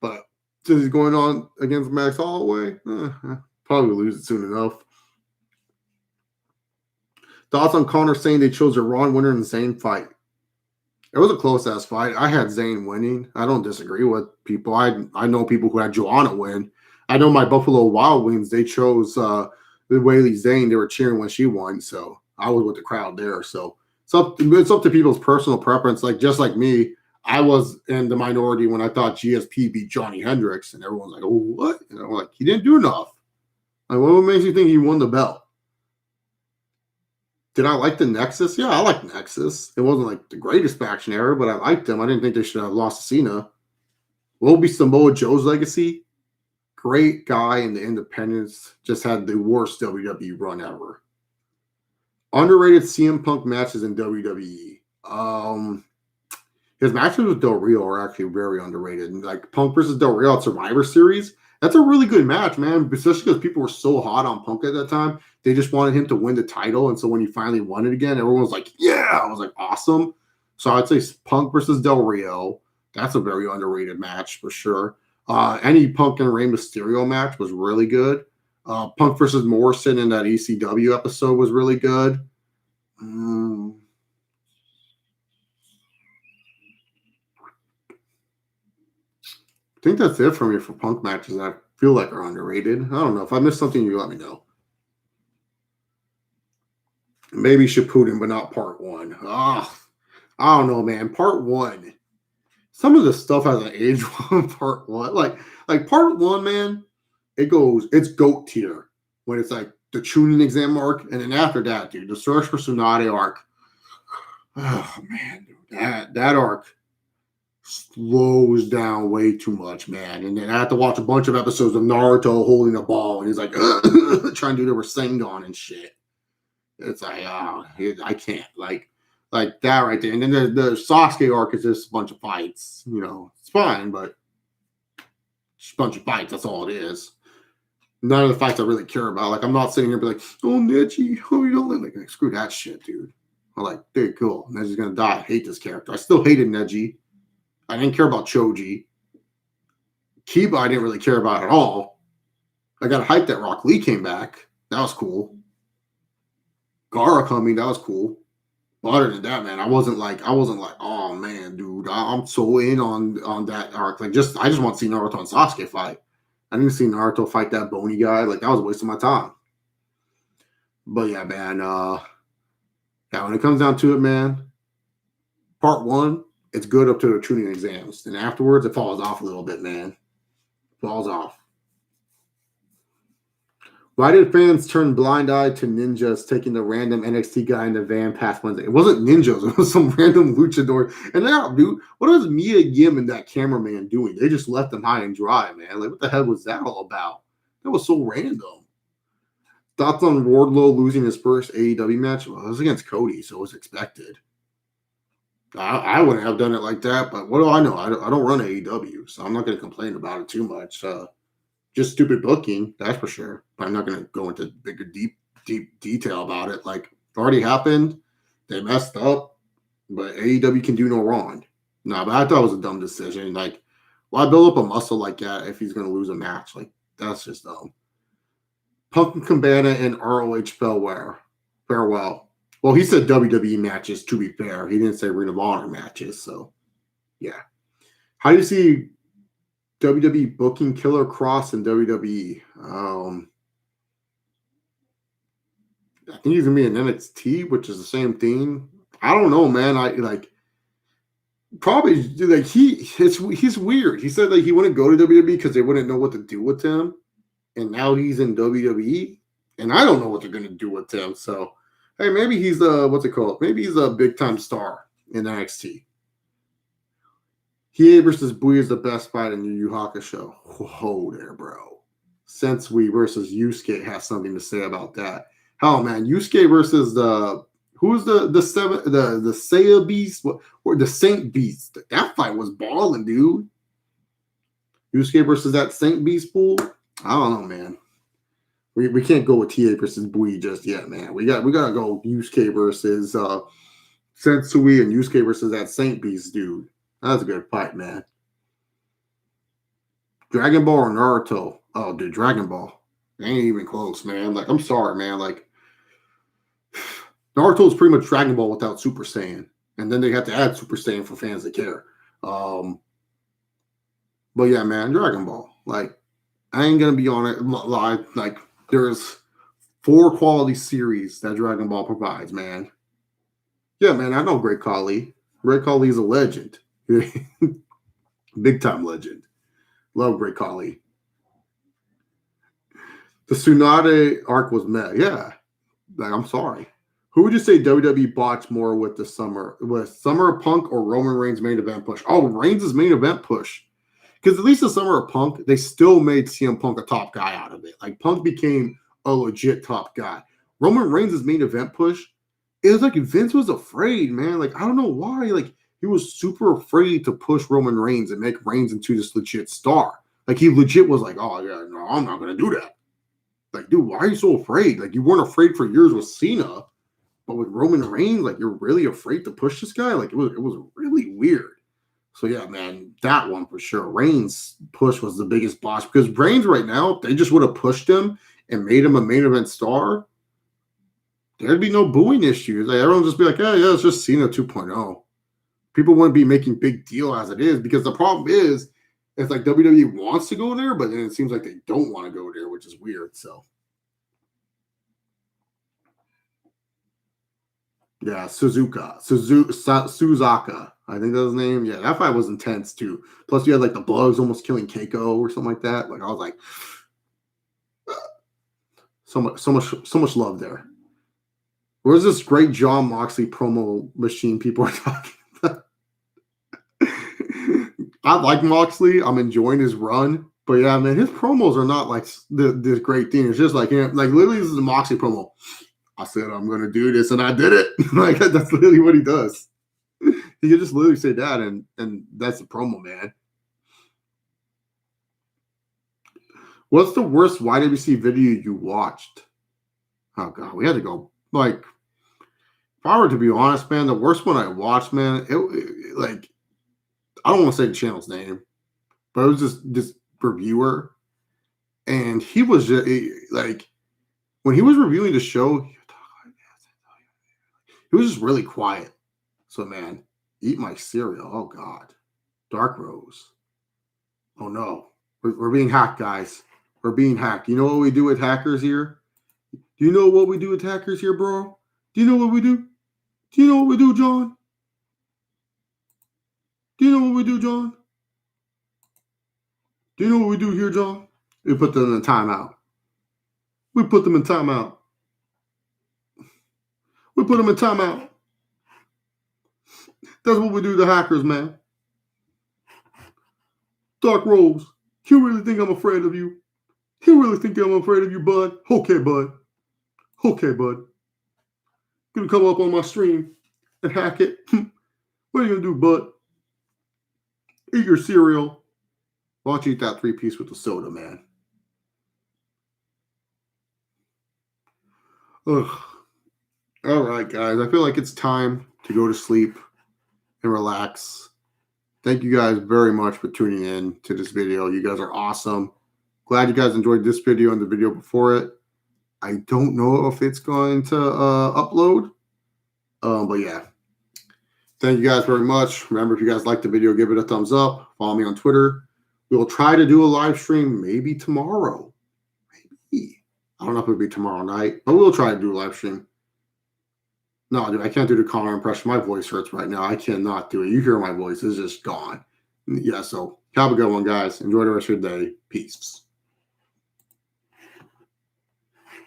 But since he's going on against Max Holloway, probably lose it soon enough. Thoughts on Connor saying they chose a Ron winner in the same fight? It was a close ass fight. I had Zayn winning. I don't disagree with people. I know people who had Joanna win. I know my Buffalo Wild Wings, they chose Weili Zhang. They were cheering when she won, so I was with the crowd there. So it's up to people's personal preference. Like just like me, I was in the minority when I thought GSP beat Johnny Hendricks, and everyone's like, "Oh, what?" And I'm like, "He didn't do enough." Like, what makes you think he won the belt? Did I like the Nexus? Yeah, I like Nexus. It wasn't like the greatest faction ever, but I liked them. I didn't think they should have lost to Cena. Will be Samoa Joe's legacy? Great guy in the independents, just had the worst WWE run ever. Underrated CM Punk matches in WWE. His matches with Del Rio are actually very underrated. Like Punk versus Del Rio at Survivor Series, that's a really good match, man. Especially because people were so hot on Punk at that time. They just wanted him to win the title. And so when he finally won it again, everyone was like, yeah, I was like, awesome. So I'd say Punk versus Del Rio. That's a very underrated match for sure. Any Punk and Rey Mysterio match was really good. Punk versus Morrison in that ECW episode was really good. I think that's it for me for Punk matches that I feel like are underrated. I don't know. If I missed something, you let me know. Maybe Shippuden, but not part one. I don't know, man. Part one. Some of the stuff hasn't aged well in part one. Like part one, man, it's GOAT tier when it's like the Chunin exam arc, and then after that, dude, the Search for Tsunade arc. Oh man, dude, that arc slows down way too much, man. And then I have to watch a bunch of episodes of Naruto holding a ball, and he's like trying to do the Rasengan and shit. It's like, I can't like that right there. And then the Sasuke arc is just a bunch of fights. You know, it's fine, but just a bunch of fights. That's all it is. None of the fights I really care about. Like, I'm not sitting here and be like, oh, Neji, oh, you don't like screw that shit, dude. I'm like, dude, cool. Neji's gonna die. I hate this character. I still hated Neji. I didn't care about Choji. Kiba, I didn't really care about at all. I got hyped that Rock Lee came back. That was cool. Gara coming, that was cool. But other than that, man, I wasn't like, oh man, dude, I'm so in on that arc. Like, I just want to see Naruto and Sasuke fight. I didn't see Naruto fight that bony guy. Like, that was a waste of my time. But yeah, man, when it comes down to it, man, part one, it's good up to the tuning exams. And afterwards, it falls off a little bit, man. Falls off. Why did fans turn blind eye to ninjas taking the random NXT guy in the van past Wednesday? It wasn't ninjas. It was some random luchador. And now, dude, what was Mia Yim and that cameraman doing? They just left them high and dry, man. Like, what the hell was that all about? That was so random. Thoughts on Wardlow losing his first AEW match? Well, it was against Cody, so it was expected. I wouldn't have done it like that, but what do I know? I don't run AEW, so I'm not going to complain about it too much. Just stupid booking, that's for sure. But I'm not going to go into bigger, deep detail about it. Like, it already happened. They messed up, but AEW can do no wrong. No, but I thought it was a dumb decision. Like, why build up a muscle like that if he's going to lose a match? Like, that's just dumb. Punk and Cabana and ROH farewell. Well, he said WWE matches, to be fair. He didn't say Ring of Honor matches. So, yeah. How do you see WWE booking Killer Cross in WWE? I think he's going to be in NXT, which is the same thing. I don't know, man. Probably like he's weird. He said like he wouldn't go to WWE because they wouldn't know what to do with him. And now he's in WWE, and I don't know what they're gonna do with him. So, hey, maybe he's what's it called? Maybe he's a big time star in NXT. Hiei versus Bui is the best fight in the Yu Hakusho. Whoa there, bro. Sensui versus Yusuke has something to say about that. Hell, man, Yusuke versus who's the Seiya Beast or the Saint Beast? That fight was balling, dude. Yusuke versus that Saint Beast fool. I don't know, man. We can't go with TA versus Bui just yet, man. We gotta go Yusuke versus Sensui and Yusuke versus that Saint Beast dude. That's a good fight, man. Dragon Ball or Naruto? Oh, dude, Dragon Ball. They ain't even close, man. Like, I'm sorry, man. Like, Naruto is pretty much Dragon Ball without Super Saiyan, and then they have to add Super Saiyan for fans that care. But yeah, man, Dragon Ball. Like, I ain't gonna be on it live. Like, there's 4 quality series that Dragon Ball provides, man. Yeah, man, I know Great Khali. Great Khali is a legend. Big time legend. Love Great Khali. The Tsunade arc was meh. Yeah. Like, I'm sorry. Who would you say WWE botched more with the summer? With Summer of Punk or Roman Reigns main event push? Oh, Reigns' main event push. Because at least the Summer of Punk, they still made CM Punk a top guy out of it. Like, Punk became a legit top guy. Roman Reigns' main event push, it was like Vince was afraid, man. Like, I don't know why. Like, he was super afraid to push Roman Reigns and make Reigns into this legit star. Like, he legit was like, oh, yeah, no, I'm not going to do that. Like, dude, why are you so afraid? Like, you weren't afraid for years with Cena, but with Roman Reigns, like, you're really afraid to push this guy? Like, it was really weird. So, yeah, man, that one for sure. Reigns' push was the biggest botch because Reigns right now, if they just would have pushed him and made him a main event star, there'd be no booing issues. Like, everyone would just be like, yeah, it's just Cena 2.0. People wouldn't be making big deal as it is because the problem is it's like WWE wants to go there, but then it seems like they don't want to go there, which is weird. So, yeah, Suzaka. I think that's his name. Yeah, that fight was intense too. Plus, you had like the Bugs almost killing Keiko or something like that. Like, I was like, so much love there. Where's this great John Moxley promo machine people are talking about? I like Moxley. I'm enjoying his run. But yeah, man, his promos are not like this great thing. It's just like, like literally this is a Moxley promo. I said I'm going to do this and I did it. Like, that's literally what he does. He can just literally say that and that's the promo, man. What's the worst YWC video you watched? Oh god, we had to go. Like, if I were to be honest, man, the worst one I watched, man, it like, I don't want to say the channel's name, but it was just this reviewer, and he was just like, when he was reviewing the show, he was just really quiet. So, man, eat my cereal. Oh god, Dark Rose. Oh no, we're being hacked, guys. We're being hacked. You know what we do with hackers here? Do you know what we do with hackers here, bro? Do you know what we do? Do you know what we do, John? Do you know what we do, John? Do you know what we do here, John? We put them in timeout. We put them in timeout. We put them in timeout. That's what we do to hackers, man. Dark Rose, you really think I'm afraid of you? You really think I'm afraid of you, bud? Okay, bud. Okay, bud. Gonna come up on my stream and hack it. What are you gonna do, bud? Eat your cereal. Why don't you eat that 3-piece with the soda, man? Ugh. All right, guys. I feel like it's time to go to sleep and relax. Thank you guys very much for tuning in to this video. You guys are awesome. Glad you guys enjoyed this video and the video before it. I don't know if it's going to upload. But yeah. Thank you guys very much. Remember, if you guys liked the video, give it a thumbs up. Follow me on Twitter. We'll try to do a live stream maybe tomorrow. Maybe. I don't know if it'll be tomorrow night, but we'll try to do a live stream. No, dude, I can't do the Connor impression. My voice hurts right now. I cannot do it. You hear my voice. It's just gone. Yeah, so have a good one, guys. Enjoy the rest of your day. Peace.